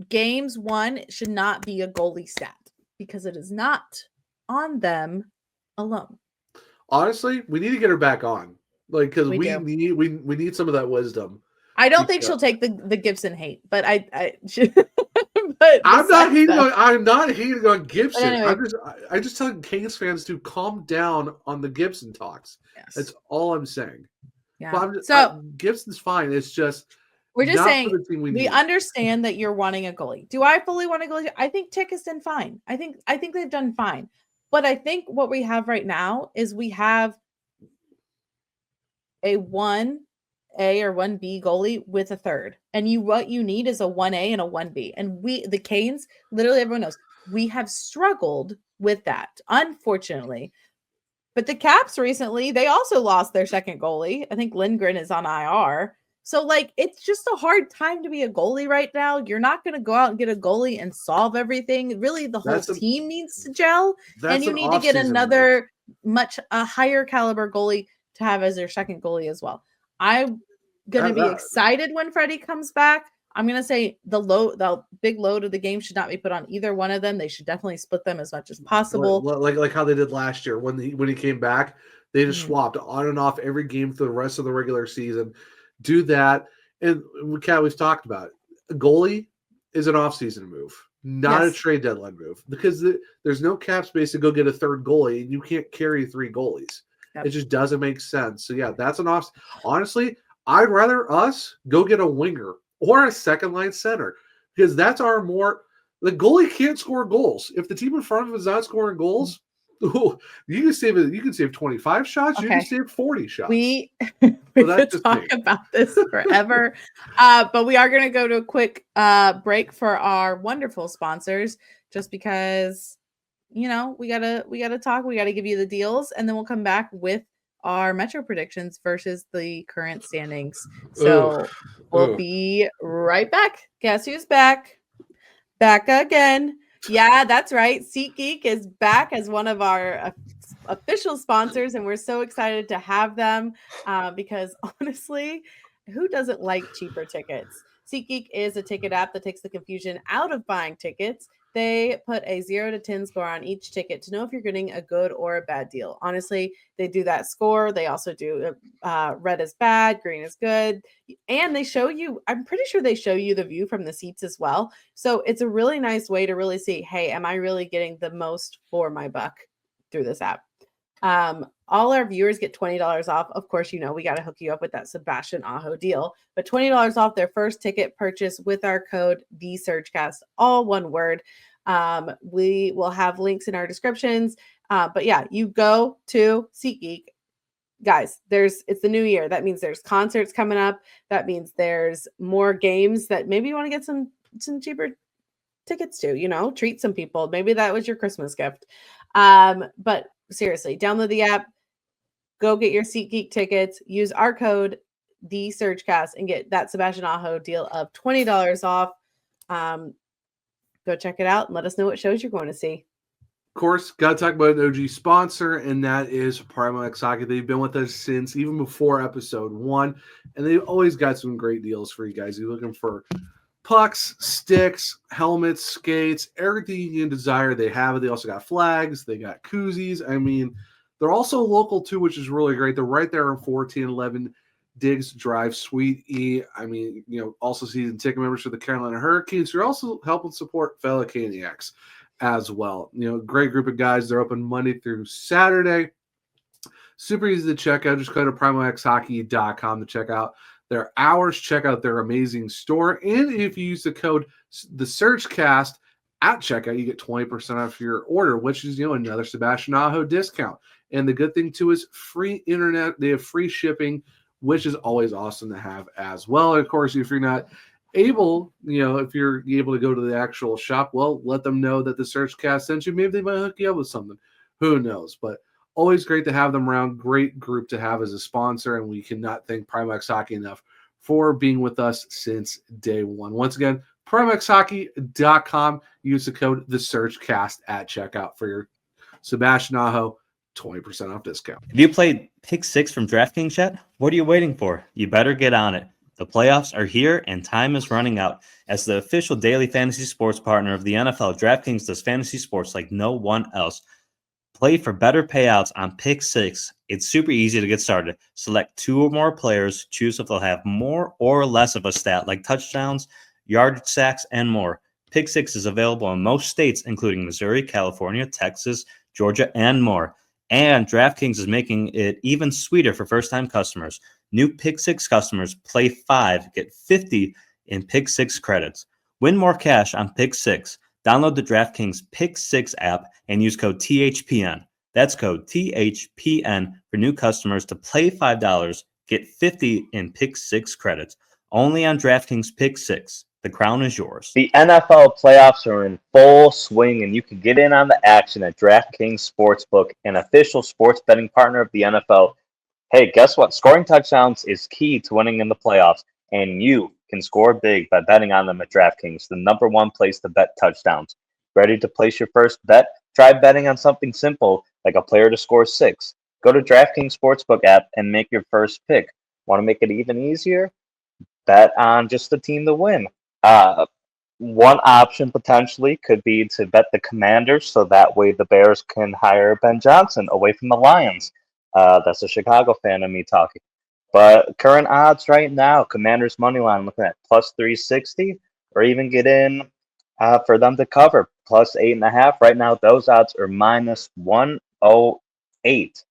games won should not be a goalie stat, because it is not on them alone. Honestly, we need to get her back on, like, because we need some of that wisdom. I don't think she'll take the Gibson hate, but I I'm not hating on Gibson. Anyway, I just telling Kings fans to calm down on the Gibson talks. Yes. That's all I'm saying. Yeah. Gibson's fine. It's just we're just saying we understand that you're wanting a goalie. Do I fully want a goalie? I think Tick has done fine. I think they've done fine. But I think what we have right now is we have a 1A or 1B goalie with a third. And what you need is a 1A and a 1B. And the Canes, literally everyone knows, we have struggled with that, unfortunately. But the Caps recently, they also lost their second goalie. I think Lindgren is on IR. So, like, it's just a hard time to be a goalie right now. You're not going to go out and get a goalie and solve everything. Really, the whole team needs to gel. And you need to get another a higher caliber goalie to have as your second goalie as well. I'm going to be excited when Freddie comes back. I'm going to say the big load of the game should not be put on either one of them. They should definitely split them as much as possible. Like how they did last year when he came back. They just swapped on and off every game for the rest of the regular season. Do that. And Kat, we've talked about it. A goalie is an off-season move. not a Yes. trade deadline move, because there's no cap space to go get a third goalie, and you can't carry 3 goalies. Yep. It just doesn't make sense. So yeah, that's an off. Honestly, I'd rather us go get a winger or a second line center, because that's our more. The goalie can't score goals. If the team in front of him is not scoring goals, you can save 25 shots. You Okay. can save 40 shots. We So could that's just talk me. about this forever, but we are going to go to a quick break for our wonderful sponsors, just because we gotta talk. We gotta give you the deals, and then we'll come back with our Metro predictions versus the current standings. So we'll be right back. Guess who's back? Back again. Yeah, that's right. SeatGeek is back as one of our official sponsors, and we're so excited to have them because honestly, who doesn't like cheaper tickets? SeatGeek is a ticket app that takes the confusion out of buying tickets. They put a 0 to 10 score on each ticket to know if you're getting a good or a bad deal. Honestly, they do that score. They also do red is bad, green is good. And they show you, I'm pretty sure they show you the view from the seats as well. So it's a really nice way to really see, hey, am I really getting the most for my buck through this app? All our viewers get $20 off. Of course, we got to hook you up with that Sebastian Aho deal, but $20 off their first ticket purchase with our code TheSurgeCast, all one word. We will have links in our descriptions. But yeah, you go to SeatGeek. Guys, it's the new year. That means there's concerts coming up. That means there's more games that maybe you want to get some cheaper tickets to, treat some people. Maybe that was your Christmas gift. But seriously, download the app, go get your SeatGeek tickets, use our code TheSurgeCast and get that Sebastian Aho deal of $20 off. Go check it out and let us know what shows you're going to see. Of course, got to talk about an OG sponsor, and that is Primo X Hockey. They've been with us since even before episode 1, and they've always got some great deals for you guys. You're looking for pucks, sticks, helmets, skates, everything you can desire. They have it. They also got flags. They got koozies. I mean, they're also local too, which is really great. They're right there on 1411 Diggs Drive, Suite E. I mean, also season ticket members for the Carolina Hurricanes. You're also helping support fellow Caniacs as well. Great group of guys. They're open Monday through Saturday. Super easy to check out. Just go to PrimoXHockey.com to check out their hours, check out their amazing store. And if you use the code TheSurgeCast at checkout, you get 20% off your order, which is, another Sebastian Aho discount. And the good thing too is free internet. They have free shipping, which is always awesome to have as well. And of course, if you're not able, if you're able to go to the actual shop, well, let them know that the SurgeCast sent you. Maybe they might hook you up with something. Who knows? But always great to have them around. Great group to have as a sponsor, and we cannot thank PrimoX Hockey enough for being with us since day one. Once again, PrimoXHockey.com. Use the code TheSurgeCast at checkout for your Sebastian Aho 20% off discount. Have you played Pick 6 from DraftKings yet? What are you waiting for? You better get on it. The playoffs are here and time is running out. As the official daily fantasy sports partner of the NFL, DraftKings does fantasy sports like no one else. Play for better payouts on Pick 6. It's super easy to get started. Select 2 or more players. Choose if they'll have more or less of a stat like touchdowns, yardage, sacks, and more. Pick 6 is available in most states, including Missouri, California, Texas, Georgia, and more. And DraftKings is making it even sweeter for first-time customers. New Pick 6 customers play 5, get 50 in Pick 6 credits. Win more cash on Pick 6. Download the DraftKings Pick 6 app and use code THPN. That's code THPN for new customers to play $5, get 50 in Pick 6 credits. Only on DraftKings Pick 6. The crown is yours. The NFL playoffs are in full swing, and you can get in on the action at DraftKings Sportsbook, an official sports betting partner of the NFL. Hey, guess what? Scoring touchdowns is key to winning in the playoffs, and you can score big by betting on them at DraftKings, the #1 place to bet touchdowns. Ready to place your first bet? Try betting on something simple like a player to score 6. Go to DraftKings Sportsbook app and make your first pick. Want to make it even easier? Bet on just the team to win. One option potentially could be to bet the Commanders, so that way the Bears can hire Ben Johnson away from the Lions. That's a Chicago fan of me talking. But current odds right now, Commanders money line looking at plus 360, or even get in for them to cover, plus 8.5. Right now, those odds are minus 108.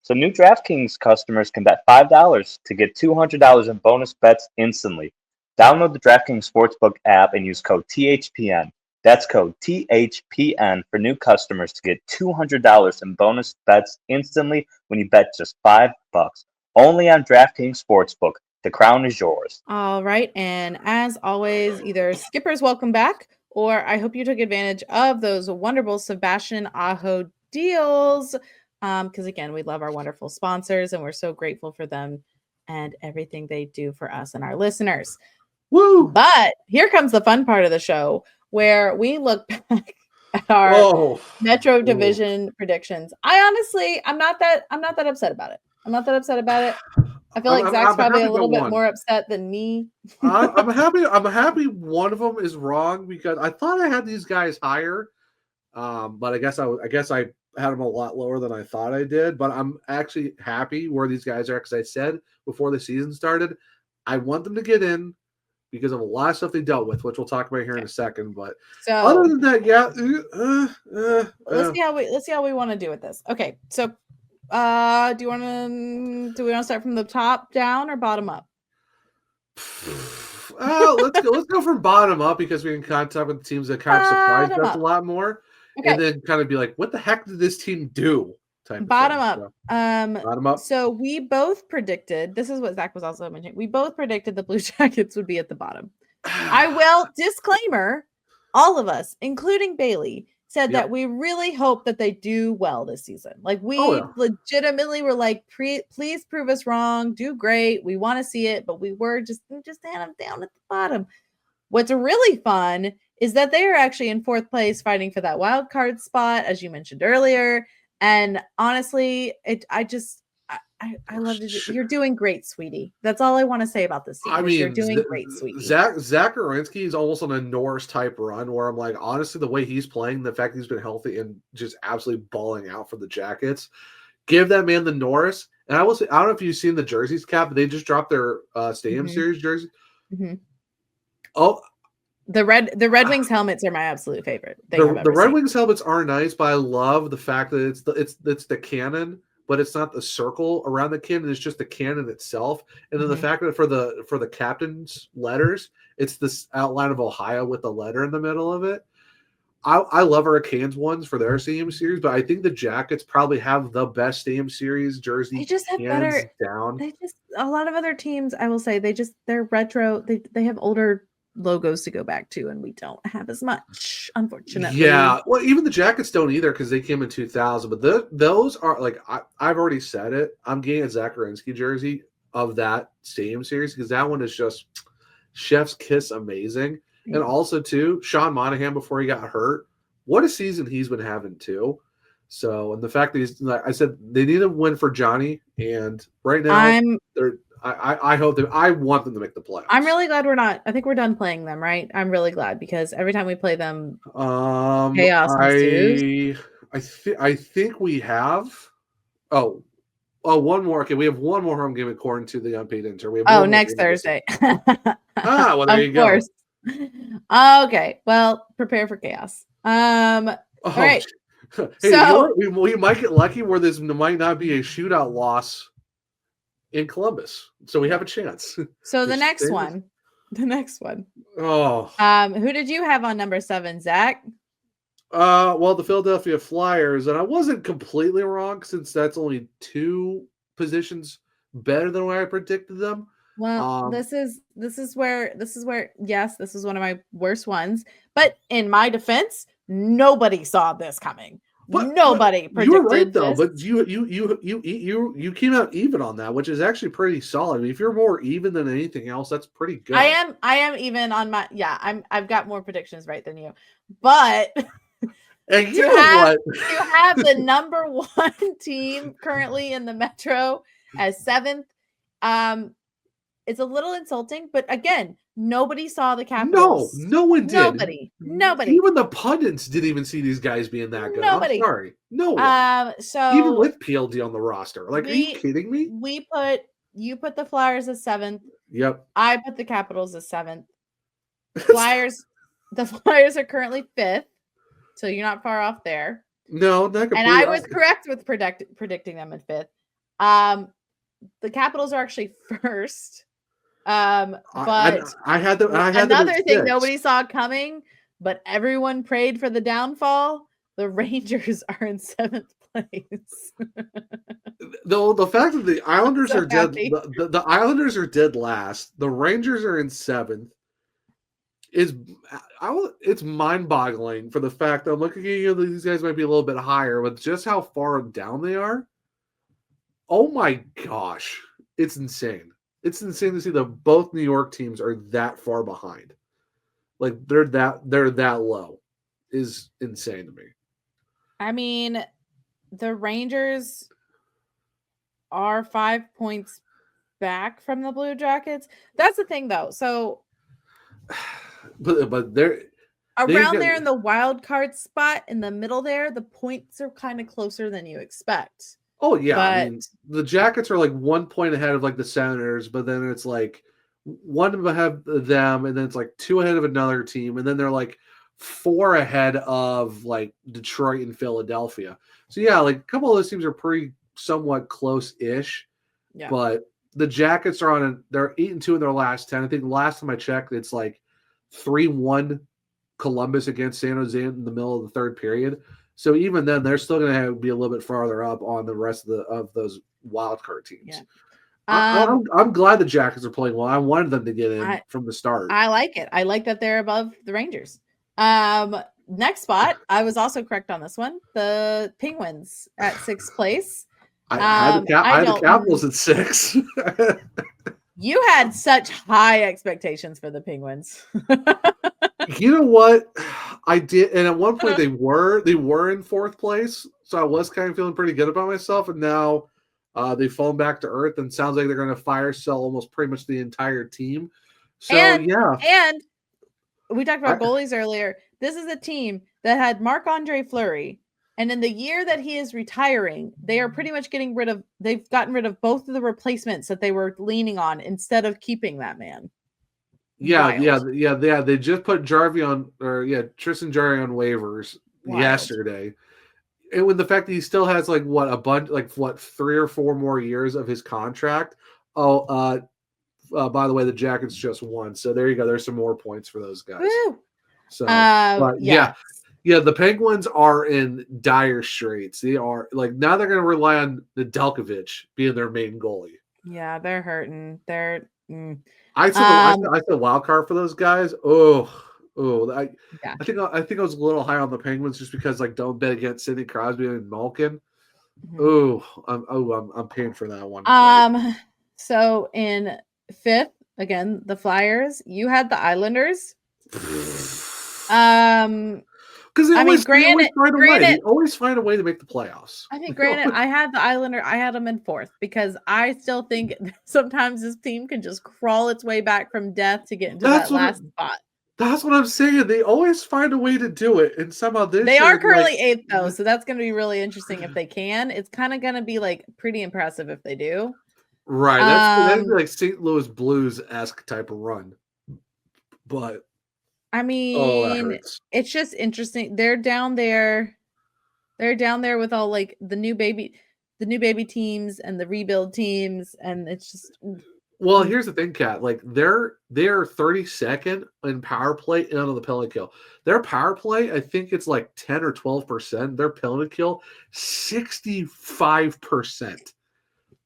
So new DraftKings customers can bet $5 to get $200 in bonus bets instantly. Download the DraftKings Sportsbook app and use code THPN. That's code THPN for new customers to get $200 in bonus bets instantly when you bet just $5. Only on DraftKings Sportsbook. The crown is yours. All right. And as always, either skippers welcome back, or I hope you took advantage of those wonderful Sebastian Aho deals. Because again, we love our wonderful sponsors and we're so grateful for them and everything they do for us and our listeners. Woo! But here comes the fun part of the show where we look back at our Metro Division predictions. I'm not that upset about it. I'm not that upset about it. I feel like Zach's probably a little bit more upset than me. I'm happy one of them is wrong because I thought I had these guys higher, but I guess I had them a lot lower than I thought I did. But I'm actually happy where these guys are because I said before the season started, I want them to get in because of a lot of stuff they dealt with, which we'll talk about here in a second. But so other than that, let's see how we want to do with this. Okay, so do we want to start from the top down or bottom up? Let's go from bottom up because we can kind of talk with the teams that kind of surprised us a lot more, and then kind of be like, what the heck did this team do? Bottom up. Bottom up. So we both predicted. This is what Zach was also mentioning. We both predicted the Blue Jackets would be at the bottom. I will disclaimer. All of us, including Bailey, said that we really hope that they do well this season. Like we legitimately were like, please prove us wrong. Do great. We want to see it, but we were just had them down at the bottom. What's really fun is that they are actually in fourth place, fighting for that wild card spot, as you mentioned earlier. And honestly, I love it. You're doing great, sweetie. That's all I want to say about this team. You're doing great, sweetie. Zach Werenski is almost on a Norris type run where I'm like, honestly, the way he's playing, the fact he's been healthy and just absolutely balling out for the Jackets, give that man the Norris. And I will say, I don't know if you've seen the jerseys, Cap, but they just dropped their Stadium Series jersey. Mm-hmm. Oh. The Red Wings helmets are my absolute favorite. The Red Wings helmets are nice, but I love the fact that it's the cannon, but it's not the circle around the cannon. It's just the cannon itself. And then the fact that for the captain's letters, it's this outline of Ohio with the letter in the middle of it. I love Hurricanes ones for their Stadium Series, but I think the Jackets probably have the best Stadium Series jersey. They just have better. Down. A lot of other teams, I will say, they're retro. They have older logos to go back to, and we don't have as much, unfortunately. Yeah, well, even the Jackets don't either because they came in 2000. But those are like I've already said it. I'm getting a Zach Werenski jersey of that Stadium Series because that one is just chef's kiss amazing. Mm-hmm. And also too, Sean Monahan before he got hurt, what a season he's been having too. So, and the fact that he's, like I said, they need a win for Johnny, and right now I hope that I want them to make the playoffs. I'm really glad we're not. I think we're done playing them, right? I'm really glad because every time we play them, chaos ensues. I think we have. Oh, one more. Okay, we have one more home game according to the unpaid intern. We have next Thursday. Well, there you go. Of course. Okay, well, prepare for chaos. All right. Hey, so we might get lucky where this might not be a shootout loss in Columbus, so we have a chance. So the next one. Oh, who did you have on number 7, Zach? Well, the Philadelphia Flyers, and I wasn't completely wrong since that's only 2 positions better than where I predicted them. Well, this is where yes, this is one of my worst ones. But in my defense, nobody saw this coming. Nobody predicted. You were right though, this. but you came out even on that, which is actually pretty solid. I mean, if you're more even than anything else, that's pretty good. I am even on my I've got more predictions right than you. But and you have the number 1 team currently in the Metro as 7th. It's a little insulting, but again, nobody saw the Capitals. No one did. Nobody. Even the pundits didn't even see these guys being that good. Nobody. I'm sorry. No one. So even with PLD on the roster. Like, are you kidding me? You put the Flyers as 7th. Yep. I put the Capitals as 7th. Flyers The Flyers are currently 5th, so you're not far off there. No, not completely. And I was correct with predicting them in 5th. The Capitals are actually 1st. But I had them. another thing 6. nobody saw coming, but everyone prayed for the downfall. The Rangers are in 7th place. The fact that the Islanders so are dead, happy. the Islanders are dead last. The Rangers are in 7th. It's mind-boggling for the fact that I'm looking at these guys might be a little bit higher, but just how far down they are. Oh my gosh, it's insane! It's insane to see that both New York teams are that far behind. Like they're that low is insane to me. I mean, the Rangers are 5 points back from the Blue Jackets. That's the thing, though. So, but they're around there in the wild card spot in the middle there, the points are kind of closer than you expect. Oh yeah, but, I mean the Jackets are like 1 point ahead of like the Senators, but then it's like 1 ahead of them, and then it's like 2 ahead of another team, and then they're like 4 ahead of like Detroit and Philadelphia. So yeah, like a couple of those teams are pretty somewhat close-ish. Yeah. But the Jackets are they're 8-2 in their last 10. I think last time I checked, it's like 3-1 Columbus against San Jose in the middle of the third period. So even then, they're still going to be a little bit farther up on the rest of those wild card teams. Yeah. I'm glad the Jackets are playing well. I wanted them to get in from the start. I like it. I like that they're above the Rangers. Next spot, I was also correct on this one. The Penguins at 6th place. I had the Capitals at 6. You had such high expectations for the Penguins. You know what? I did, and at one point they were in 4th place, so I was kind of feeling pretty good about myself, and now they've fallen back to earth, and sounds like they're going to fire sell almost pretty much the entire team. So and we talked about goalies earlier. This is a team that had Marc-Andre Fleury, and in the year that he is retiring, they are pretty much they've gotten rid of both of the replacements that they were leaning on instead of keeping that man. Yeah. They just put Tristan Jarry on waivers yesterday. And with the fact that he still has a bunch, 3 or 4 more years of his contract. By the way, the Jackets just won, so there you go. There's some more points for those guys. Woo! So, the Penguins are in dire straits. They are now they're going to rely on Nedeljkovic being their main goalie. Yeah, they're hurting. I said wild card for those guys. I think I was a little high on the Penguins just because don't bet against Sidney Crosby and Malkin. Mm-hmm. I'm paying for that one. So in 5th, again, the Flyers. You had the Islanders. Because they always find a way to make the playoffs. I think, granted, I had the Islander. I had them in 4th because I still think sometimes this team can just crawl its way back from death to get into that last spot. That's what I'm saying. They always find a way to do it, and somehow they are currently 8th though, so that's going to be really interesting if they can. It's kind of going to be pretty impressive if they do. Right, that'd be like St. Louis Blues-esque type of run, but. I mean, it's just interesting. They're down there. They're down there with all the new baby teams and the rebuild teams, and it's just. Well, here's the thing, Kat. They're 32nd in power play and on the penalty kill. Their power play, I think it's 10 or 12%. Their penalty kill, 65%.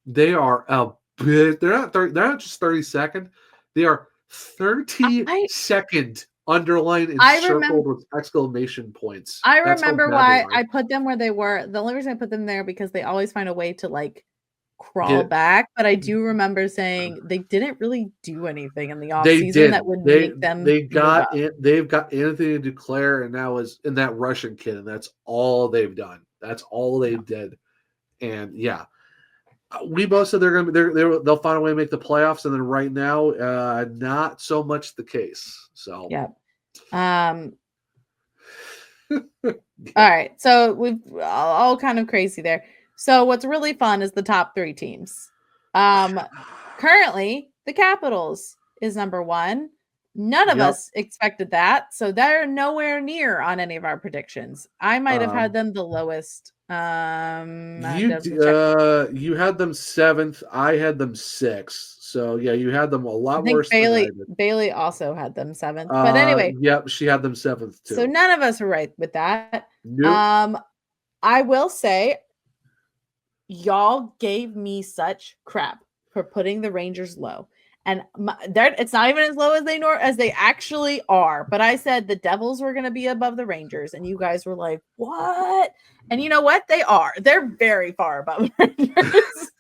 They are a bit. They're not just 32nd. They are 32nd. Underlined and circled with exclamation points. I remember why I put them where they were. The only reason I put them there because they always find a way to crawl back. But I do remember saying they didn't really do anything in the offseason that would make them. They've got Anthony Duclair, and that was in that Russian kid, and that's all they've done. That's all they did. And we both said they'll find a way to make the playoffs, and then right now, not so much the case. So all right. So we've all kind of crazy there. So what's really fun is the top 3 teams. Currently, the Capitals is number 1. None of Yep. us expected that, so they're nowhere near on any of our predictions. I might have had them the lowest. You double check. you had them 7th. I had them 6th. So yeah, you had them a I lot think worse than I Bailey did. Bailey also had them 7th. But anyway, Yep, she had them 7th too. so none of us were right with that. Nope. I will say, y'all gave me such crap for putting the Rangers low. And it's not even as low as they actually are. But I said the Devils were going to be above the Rangers, and you guys were like, "What?" And you know what? They are. They're very far above the Rangers.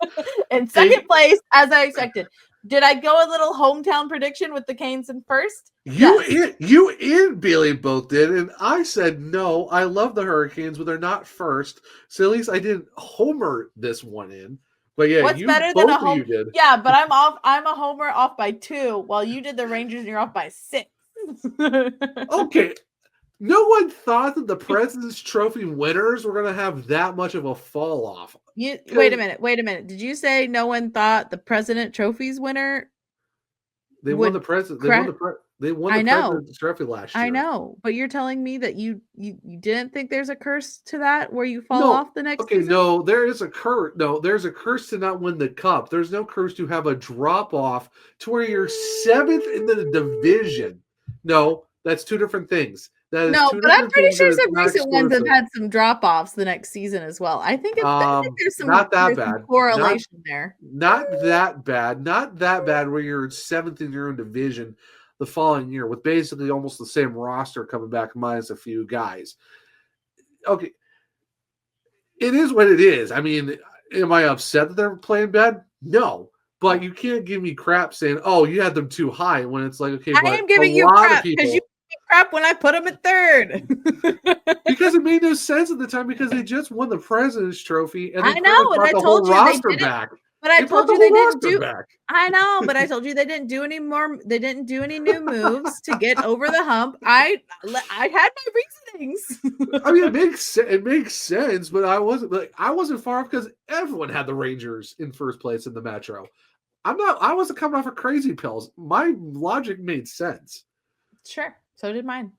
In second place, as I expected. Did I go a little hometown prediction with the Canes in first? You and Bailey both did, and I said no. I love the Hurricanes, but they're not first. So at least I didn't homer this one in. But yeah, What's you better both than a of home? you did. Yeah, but I'm off. I'm a homer off by 2, while you did the Rangers and you're off by 6. Okay. No one thought that the President's Trophy winners were going to have that much of a fall off. Wait a minute. Did you say no one thought the President Trophy's winner? They won the President. They won the President's Trophy last year. I know, but you're telling me that you didn't think there's a curse to that where you fall off the next season? No, there is a curse. No, there's a curse to not win the cup. There's no curse to have a drop off to where you're 7th in the division. No, that's two different things. But I'm pretty sure some recent ones have had some drop offs the next season as well. I think there's some not that bad correlation there. Not that bad. Not that bad where you're 7th in your own division the following year with basically almost the same roster coming back minus a few guys. Okay. It is what it is. I mean, am I upset that they're playing bad? No. But you can't give me crap saying, "Oh, you had them too high," when it's like, okay, I am giving you crap because you crap when I put them at 3rd. Because it made no sense at the time because they just won the President's Trophy and I know, and I told you they didn't. Back. But I told you they didn't do. Back. I know, but I told you they didn't do any more. They didn't do any new moves to get over the hump. I had my reasonings. I mean, it makes sense, but I wasn't far off because everyone had the Rangers in first place in the Metro. I wasn't coming off of crazy pills. My logic made sense. Sure, so did mine.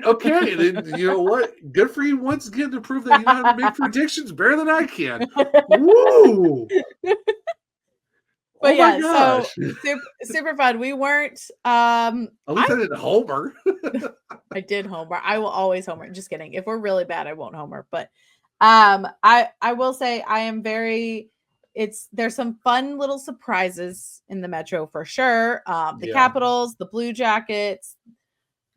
Okay, then you know what? Good for you once again to prove that you know how to make predictions better than I can. Woo! But yeah, so super fun. We weren't. At least I didn't homer. I did homer. I will always homer. Just kidding. If we're really bad, I won't homer. But I will say I am very. There's some fun little surprises in the Metro for sure. The Capitals, the Blue Jackets.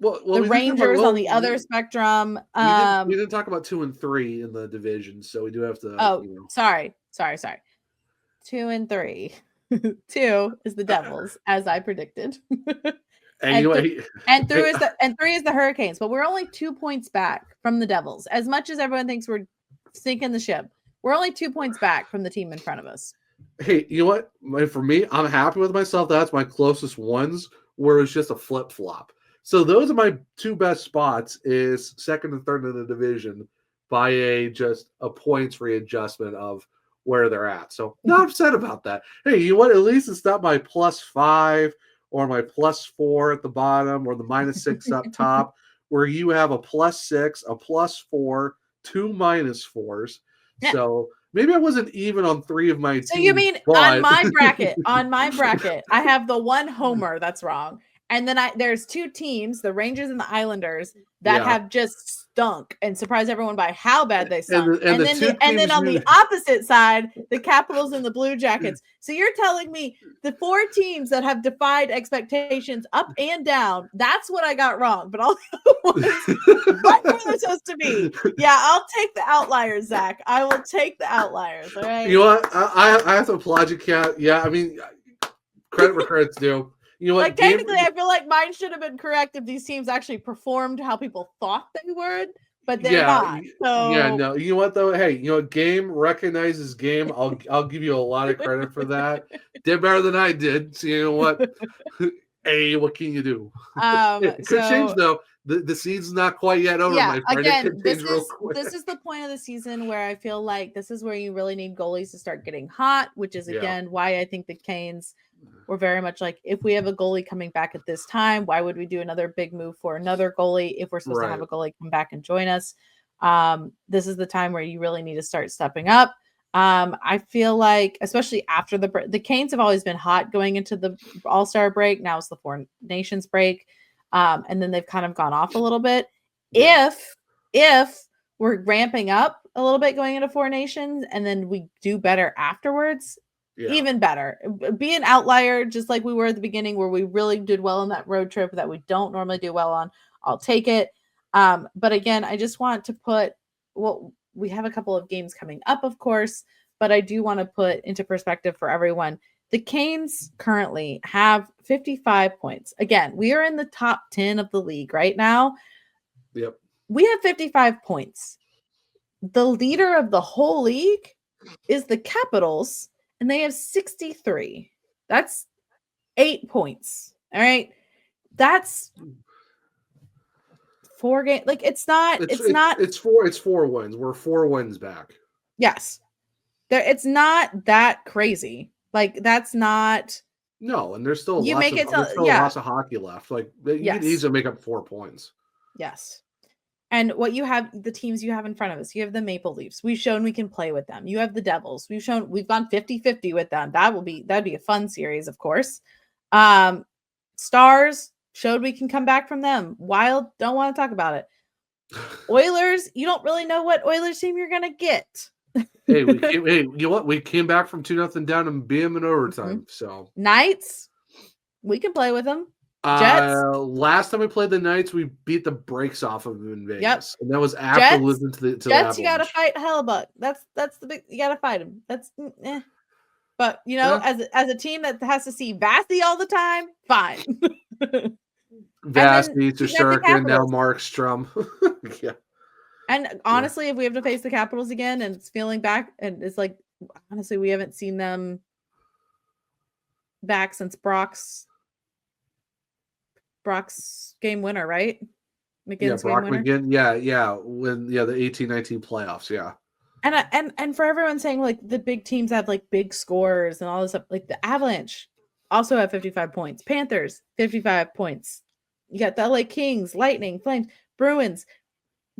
Well, the Rangers on the other spectrum. We didn't talk about 2 and 3 in the division, so we do have to. Oh, sorry. 2 and 3. 2 is the Devils, as I predicted. And 3 is the Hurricanes, but we're only 2 points back from the Devils. As much as everyone thinks we're sinking the ship, we're only 2 points back from the team in front of us. Hey, you know what? For me, I'm happy with myself. That's my closest ones where it's just a flip flop. So those are my 2 best spots is 2nd and 3rd in the division by just a points readjustment of where they're at. So not upset about that. Hey, you know what? At least it's not my +5 or my +4 at the bottom or the -6 up top where you have a +6, a +4, 2 -4s. Yeah. So maybe I wasn't even on 3 of my teams. So you mean on my bracket, I have the one homer that's wrong. And then there's 2 teams, the Rangers and the Islanders, that have just stunk and surprised everyone by how bad they stunk. And then on the opposite side, the Capitals and the Blue Jackets. So you're telling me the 4 teams that have defied expectations up and down, that's what I got wrong. But all the other ones, what were they supposed to be? Yeah, I'll take the outliers, Zach. I will take the outliers. All right. You know what? I have to applaud you, Kat. Yeah, I mean, credit where credit's due. You know what? Like technically, I feel like mine should have been correct if these teams actually performed how people thought they would, but they're not. So yeah, no. You know what though? Hey, you know, game recognizes game. I'll give you a lot of credit for that. Did better than I did. So you know what? Hey, what can you do? It could change though. The season's not quite yet over. Yeah, my friend. Again, this is the point of the season where I feel like this is where you really need goalies to start getting hot, which is again why I think the Canes we're very much like, if we have a goalie coming back at this time, why would we do another big move for another goalie if we're supposed to have a goalie come back and join us? This is the time where you really need to start stepping up. I feel like, especially after the Canes have always been hot going into the All-Star break. Now it's the Four Nations break. And then they've kind of gone off a little bit. Yeah. If we're ramping up a little bit going into Four Nations and then we do better afterwards, even better. Be an outlier, just like we were at the beginning where we really did well on that road trip that we don't normally do well on. I'll take it. But again, I just want to put we have a couple of games coming up, of course, but I do want to put into perspective for everyone. The Canes currently have 55 points. Again, we are in the top 10 of the league right now. Yep. We have 55 points. The leader of the whole league is the Capitals, and they have 63. That's 8 points. All right. That's 4 games. Like it's four wins. We're 4 wins back. Yes. It's not that crazy. Like that's not. No, and there's still lots of hockey left. Like you can easily make up 4 points. Yes. And what you have, the teams you have in front of us, you have the Maple Leafs. We've shown we can play with them. You have the Devils. We've gone 50-50 with them. That'd be a fun series, of course. Stars showed we can come back from them. Wild, don't want to talk about it. Oilers, you don't really know what Oilers team you're gonna get. You know what? We came back from 2-0 down and beat them in overtime. So Knights, we can play with them. Jets. Last time we played the Knights, we beat the brakes off of them in Vegas. Yep. And that was after losing to the Jets. You got to fight Hellebuck. That's the big. You got to fight him. That's. But as a team that has to see Vasi all the time, fine. Vasi, Shesterkin, now Markstrom. Yeah. And honestly, if we have to face the Capitals again, and it's feeling back, and it's like honestly, we haven't seen them back since Brock's game winner, right? McGinn's Brock game winner. McGinn, when the 18-19 playoffs, yeah. And for everyone saying like the big teams have like big scores and all this stuff, like the Avalanche also have 55 points, Panthers 55 points. You got the LA Kings, Lightning, Flames, Bruins.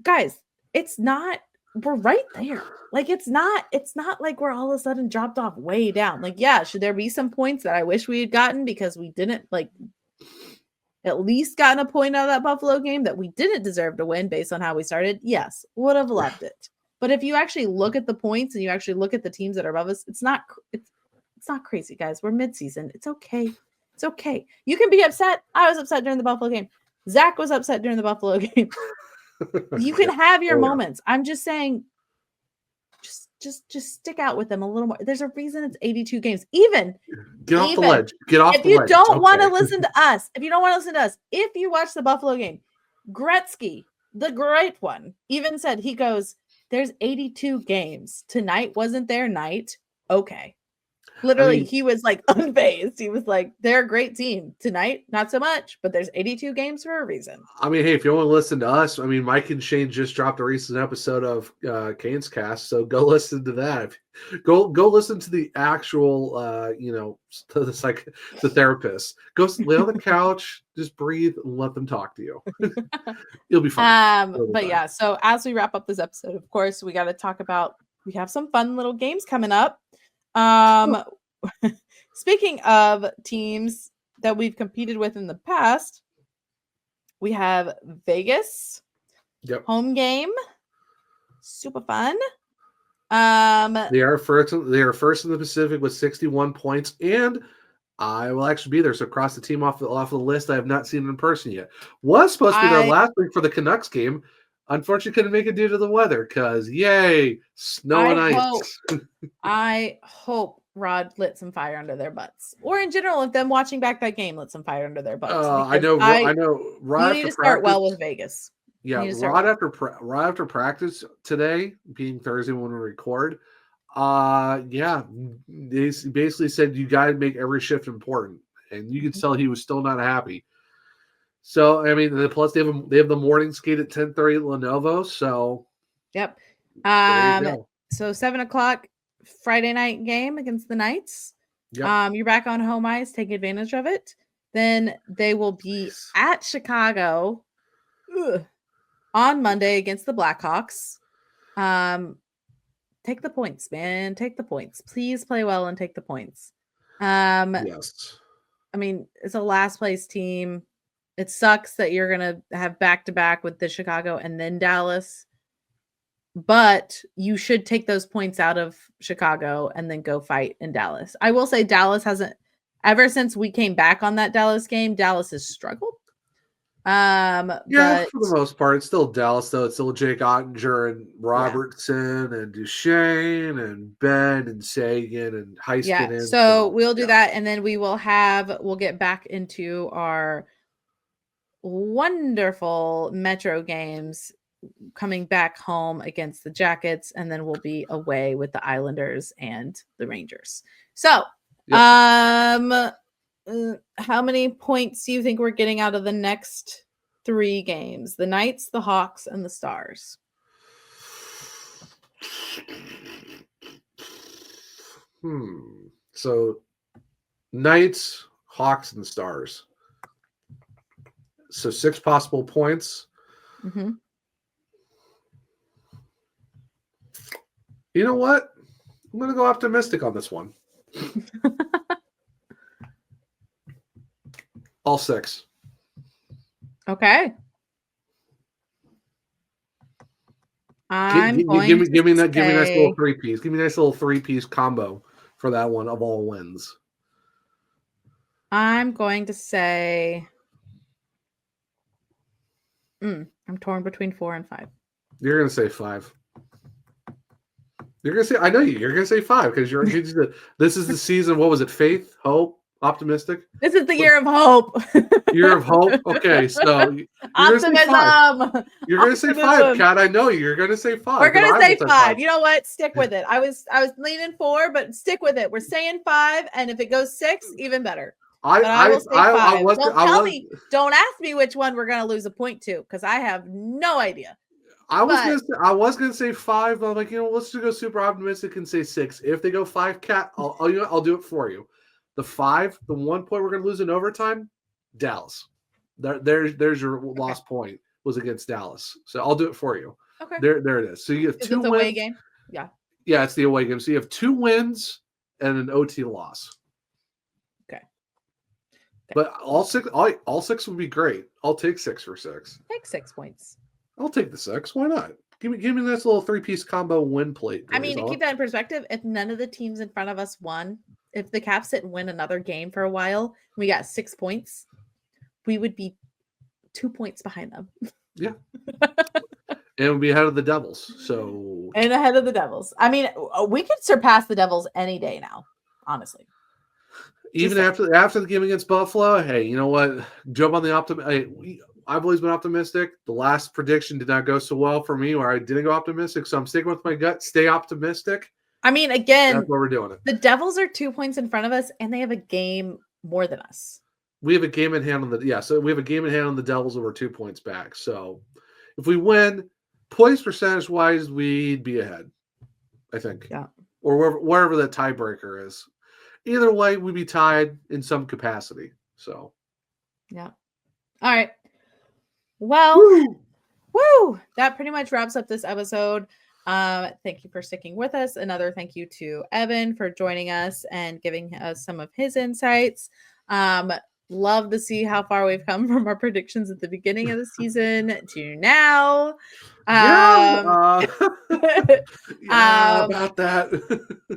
Guys, we're right there. Like it's not like we're all of a sudden dropped off way down. Like, should there be some points that I wish we had gotten because we didn't like at least gotten a point out of that Buffalo game that we didn't deserve to win based on how we started? Yes, would have loved it. But if you actually look at the points and you actually look at the teams that are above us, it's not crazy, guys. We're midseason. It's okay. It's okay. You can be upset. I was upset during the Buffalo game. Zach was upset during the Buffalo game. You can have your moments. I'm just saying, just stick out with them a little more. There's a reason it's 82 games. Get off the ledge. Get off the ledge. If you don't want to listen to us, if you watch the Buffalo game, Gretzky, the great one, even said, he goes, there's 82 games. Tonight wasn't their night. Okay. Literally, he was like unfazed. He was like, they're a great team. Tonight, not so much, but there's 82 games for a reason. I mean, hey, if you want to listen to us, I mean, Mike and Shane just dropped a recent episode of Canes Cast, so go listen to that. Go listen to the actual, the therapist. Go lay on the couch, just breathe, and let them talk to you. You'll be fine. So as we wrap up this episode, of course, we got to talk about, we have some fun little games coming up. Speaking of teams that we've competed with in the past, we have Vegas home game, super fun. They are first in the Pacific with 61 points, and I will actually be there. So cross the team off the list. I have not seen them in person yet. Was supposed to be there last week for the Canucks game. Unfortunately, couldn't make it due to the weather because, yay, snow and ice. I hope Rod lit some fire under their butts. Or in general, if them watching back that game lit some fire under their butts. I know. Rod, you need to start well with Vegas. Yeah, Rod after practice today, being Thursday when we record, they basically said you got to make every shift important. And you could tell he was still not happy. So I mean, plus they have the morning skate at 10:30 at Lenovo. So yep. So 7:00 Friday night game against the Knights. Yep. You're back on home ice. Take advantage of it. Then they will be at Chicago on Monday against the Blackhawks. Take the points, man. Take the points. Please play well and take the points. Yes. I mean, it's a last place team. It sucks that you're going to have back-to-back with the Chicago and then Dallas. But you should take those points out of Chicago and then go fight in Dallas. I will say Dallas hasn't, ever since we came back on that Dallas game, Dallas has struggled. Yeah, But for the most part, it's still Dallas, though. It's still Jake Ottinger and Robertson and Duchesne and Ben and Sagan and Heiskanen. yeah, so we'll do that, and then we'll get back into our wonderful Metro games coming back home against the Jackets, and then we'll be away with the Islanders and the Rangers. So, how many points do you think we're getting out of the next 3 games? The Knights, the Hawks, and the Stars. So, Knights, Hawks, and Stars. So 6 possible points. Mm-hmm. You know what? I'm going to go optimistic on this one. All 6. Okay. Give me a nice little 3-piece. Give me a nice little 3-piece combo for that one of all wins. I'm going to say I'm torn between 4 and 5. You're going to say 5. You're going to say, I know you're going to say 5 because this is the season. What was it? Faith, hope, optimistic. This is the year of hope. Year of hope. Okay, so you're optimism. You're going to say 5, Kat. I know you're going to say 5. We're going to say 5. You know what? Stick with it. I was leaning 4, but stick with it. We're saying 5, and if it goes 6, even better. I will say 5. Don't ask me which one we're going to lose a point to, because I have no idea. I was gonna say 5, but I'm like, let's just go super optimistic and say 6. If they go 5, Kat, I'll do it for you. The 5, the 1 point we're gonna lose in overtime, Dallas. There's your lost point was against Dallas. So I'll do it for you. Okay. There it is. So you have 2 wins. Away game. Yeah. Yeah, it's the away game. So you have 2 wins and an OT loss. Okay. But all 6 would be great. I'll take 6 for 6. Take 6 points. I'll take the 6. Why not? Give me this little 3-piece combo win plate. I mean, to keep that in perspective, if none of the teams in front of us won, if the Caps didn't win another game for a while, we got 6 points, we would be 2 points behind them. Yeah. And we'd be ahead of the Devils. And ahead of the Devils. I mean, we could surpass the Devils any day now, honestly. Even after the game against Buffalo, hey, you know what? Jump on the optimism. I've always been optimistic. The last prediction did not go so well for me, where I didn't go optimistic. So I'm sticking with my gut. Stay optimistic. I mean, again, that's why we're doing it. The Devils are 2 points in front of us, and they have a game more than us. We have a game in hand on the Devils, and we're 2 points back. So if we win, points percentage wise, we'd be ahead, I think. Yeah. Or wherever that tiebreaker is. Either way, we'd be tied in some capacity. So. Yeah. All right. Well, woo! That pretty much wraps up this episode. Thank you for sticking with us. Another thank you to Evan for joining us and giving us some of his insights. Love to see how far we've come from our predictions at the beginning of the season to now. About that.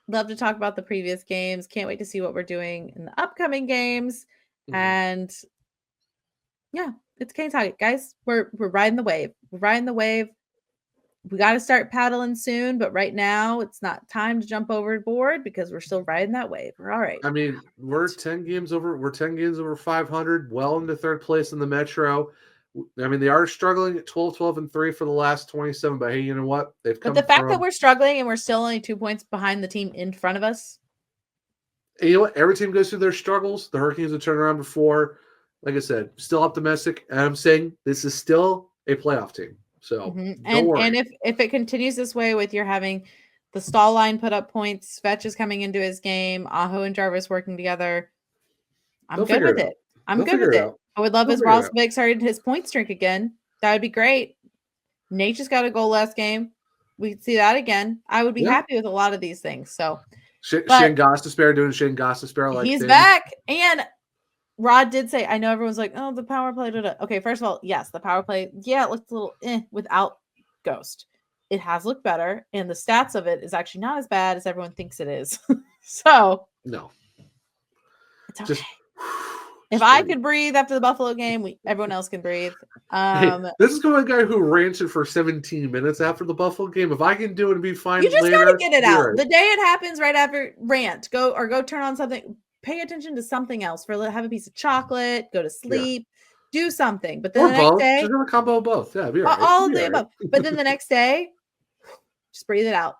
Love to talk about the previous games. Can't wait to see what we're doing in the upcoming games. Mm-hmm. And yeah, it's Canes Hockey, guys. We're riding the wave. We're riding the wave. We got to start paddling soon, but right now it's not time to jump overboard because we're still riding that wave. We're all right. I mean, we're 10 games over. We're 10 games over 500, well into 3rd place in the Metro. I mean, they are struggling at 12-12-3 for the last 27. But hey, you know what? But the fact that we're struggling and we're still only 2 points behind the team in front of us. And you know what? Every team goes through their struggles. The Hurricanes have turned around before. Like I said, still optimistic. And I'm saying this is still a playoff team. So and if it continues this way with you're having The Staal line put up points. Fetch is coming into his game. Aho and Jarvis working together. I'm They'll good figure with it out. it. I'm They'll good figure with it it. out. I would love They'll if figure it out. Rosberg started his point streak again. That would be great. Nate just got a goal last game. We could see that again. I would be Yeah. happy with a lot of these things. So Shane But- Gostisbehere doing Shane Gostisbehere like he's things. back. And Rod did say, I know everyone's like, oh, the power play. Okay, first of all, yes, the power play. Yeah, it looked a little without Ghost. It has looked better. And the stats of it is actually not as bad as everyone thinks it is. So No. it's okay. Just If I could breathe after the Buffalo game, everyone else can breathe. Hey, this is going a guy who ranted for 17 minutes after the Buffalo game. If I can do it and be fine, You just later, gotta get it you're out. right. The day it happens, right after rant, go turn on something. Pay attention to something else. Have a piece of chocolate. Go to sleep. Do something. But then Or the next both. day, Just have a combo of both. Yeah, be all right. all of Be the all right. above. But then the next day, just breathe it out.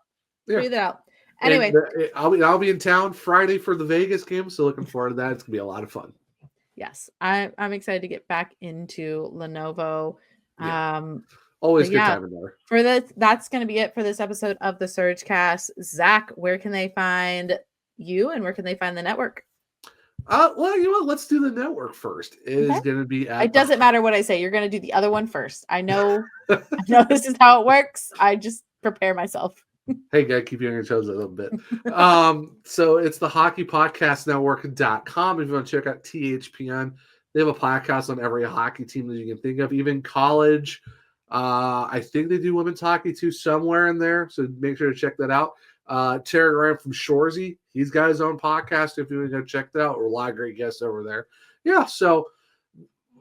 Yeah. Breathe it out. And Anyway, I'll be in town Friday for the Vegas game, so looking forward to that. It's gonna be a lot of fun. yes, I'm excited to get back into Lenovo. Yeah. Always good time in there. For this, that's going to be it for this episode of the SurgeCast. Zach, where can they find you and where can they find the network? Well, you know what? Let's do the network first. It is going to be at It doesn't matter what I say. You're going to do the other one first. I know this is how it works. I just prepare myself. Hey, gotta keep you on your toes a little bit. So it's the hockeypodcastnetwork.com. If you want to check out THPN, they have a podcast on every hockey team that you can think of, even college. I think they do women's hockey too somewhere in there. So make sure to check that out. Terry Ryan from Shoresy, he's got his own podcast. If you want to go check that out, a lot of great guests over there. Yeah, so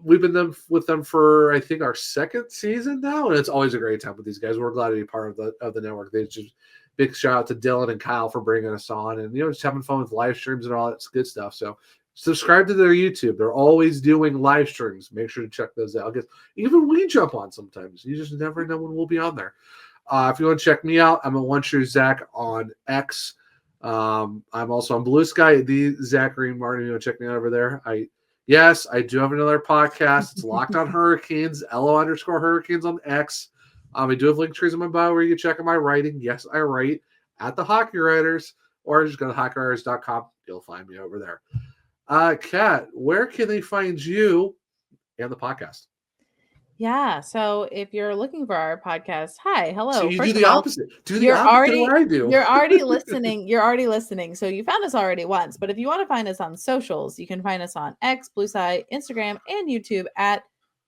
we've been with them for I think our second season now, and it's always a great time with these guys. We're glad to be part of the network. They just big shout out to Dylan and Kyle for bringing us on, and just having fun with live streams and all that good stuff. So subscribe to their YouTube. They're always doing live streams. Make sure to check those out. Because even we jump on sometimes. You just never know when we'll be on there. If you want to check me out, I'm at One True Zach on X. I'm also on Blue Sky, the Zachary Martin. You want to check me out over there? Yes, I do have another podcast. It's Locked on Hurricanes, LO_Hurricanes on X. I do have link trees in my bio where you can check out my writing. Yes, I write at the Hockey Writers, or just go to hockeywriters.com. You'll find me over there. Kat, where can they find you and the podcast? Yeah. So if you're looking for our podcast, hi, hello. So you First do the of all, opposite. Do the opposite of what I do. You're already listening. You're already listening. So you found us already once. But if you want to find us on socials, you can find us on X, Blue Sky, Instagram, and YouTube at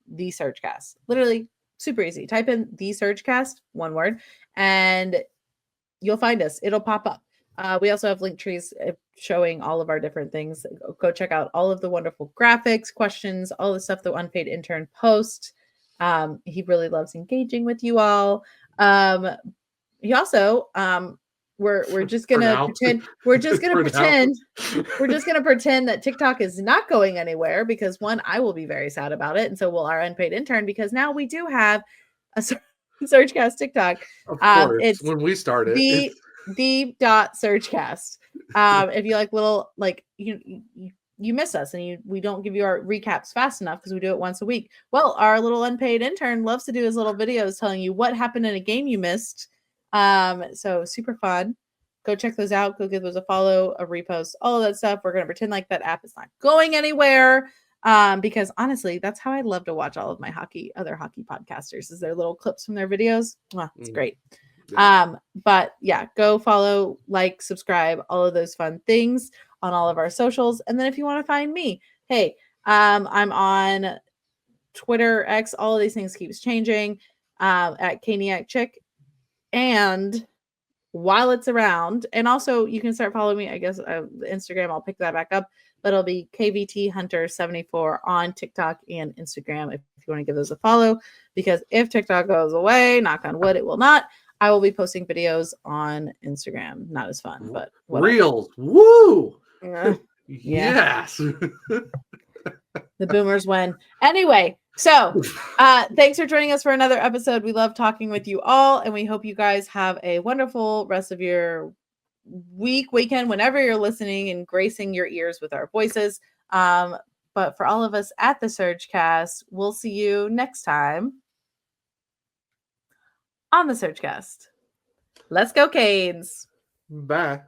The SurgeCast. Literally super easy. Type in The SurgeCast, one word, and you'll find us. It'll pop up. We also have link trees showing all of our different things. Go check out all of the wonderful graphics, questions, all the stuff the unpaid intern posts. He really loves engaging with you all. He also, we're just gonna pretend we're just gonna pretend that TikTok is not going anywhere because one, I will be very sad about it, and so will our unpaid intern because now we do have a SurgeCast TikTok. Of course, it's when we started the SurgeCast. If you like little you miss us and we don't give you our recaps fast enough because we do it once a week. Well, our little unpaid intern loves to do his little videos telling you what happened in a game you missed. So super fun. Go check those out. Go give those a follow, a repost, all of that stuff. We're going to pretend like that app is not going anywhere. Because honestly, that's how I love to watch all of my other hockey podcasters is their little clips from their videos. It's great. Yeah. But yeah, go follow, like, subscribe, all of those fun things on all of our socials. And then if you want to find me, hey, I'm on Twitter, X, all of these things keeps changing, at Caniac Chick. And while it's around, and also you can start following me, I guess, Instagram, I'll pick that back up, but it'll be KVT Hunter 74 on TikTok and Instagram if you want to give those a follow, because if TikTok goes away, knock on wood, it will not. I will be posting videos on Instagram. Not as fun, but whatever. Reels. Woo! Yeah. Yes. The boomers win. Anyway, so thanks for joining us for another episode. We love talking with you all, and we hope you guys have a wonderful rest of your weekend, whenever you're listening and gracing your ears with our voices. But for all of us at the SurgeCast, we'll see you next time on the SurgeCast. Let's go, Canes. Bye.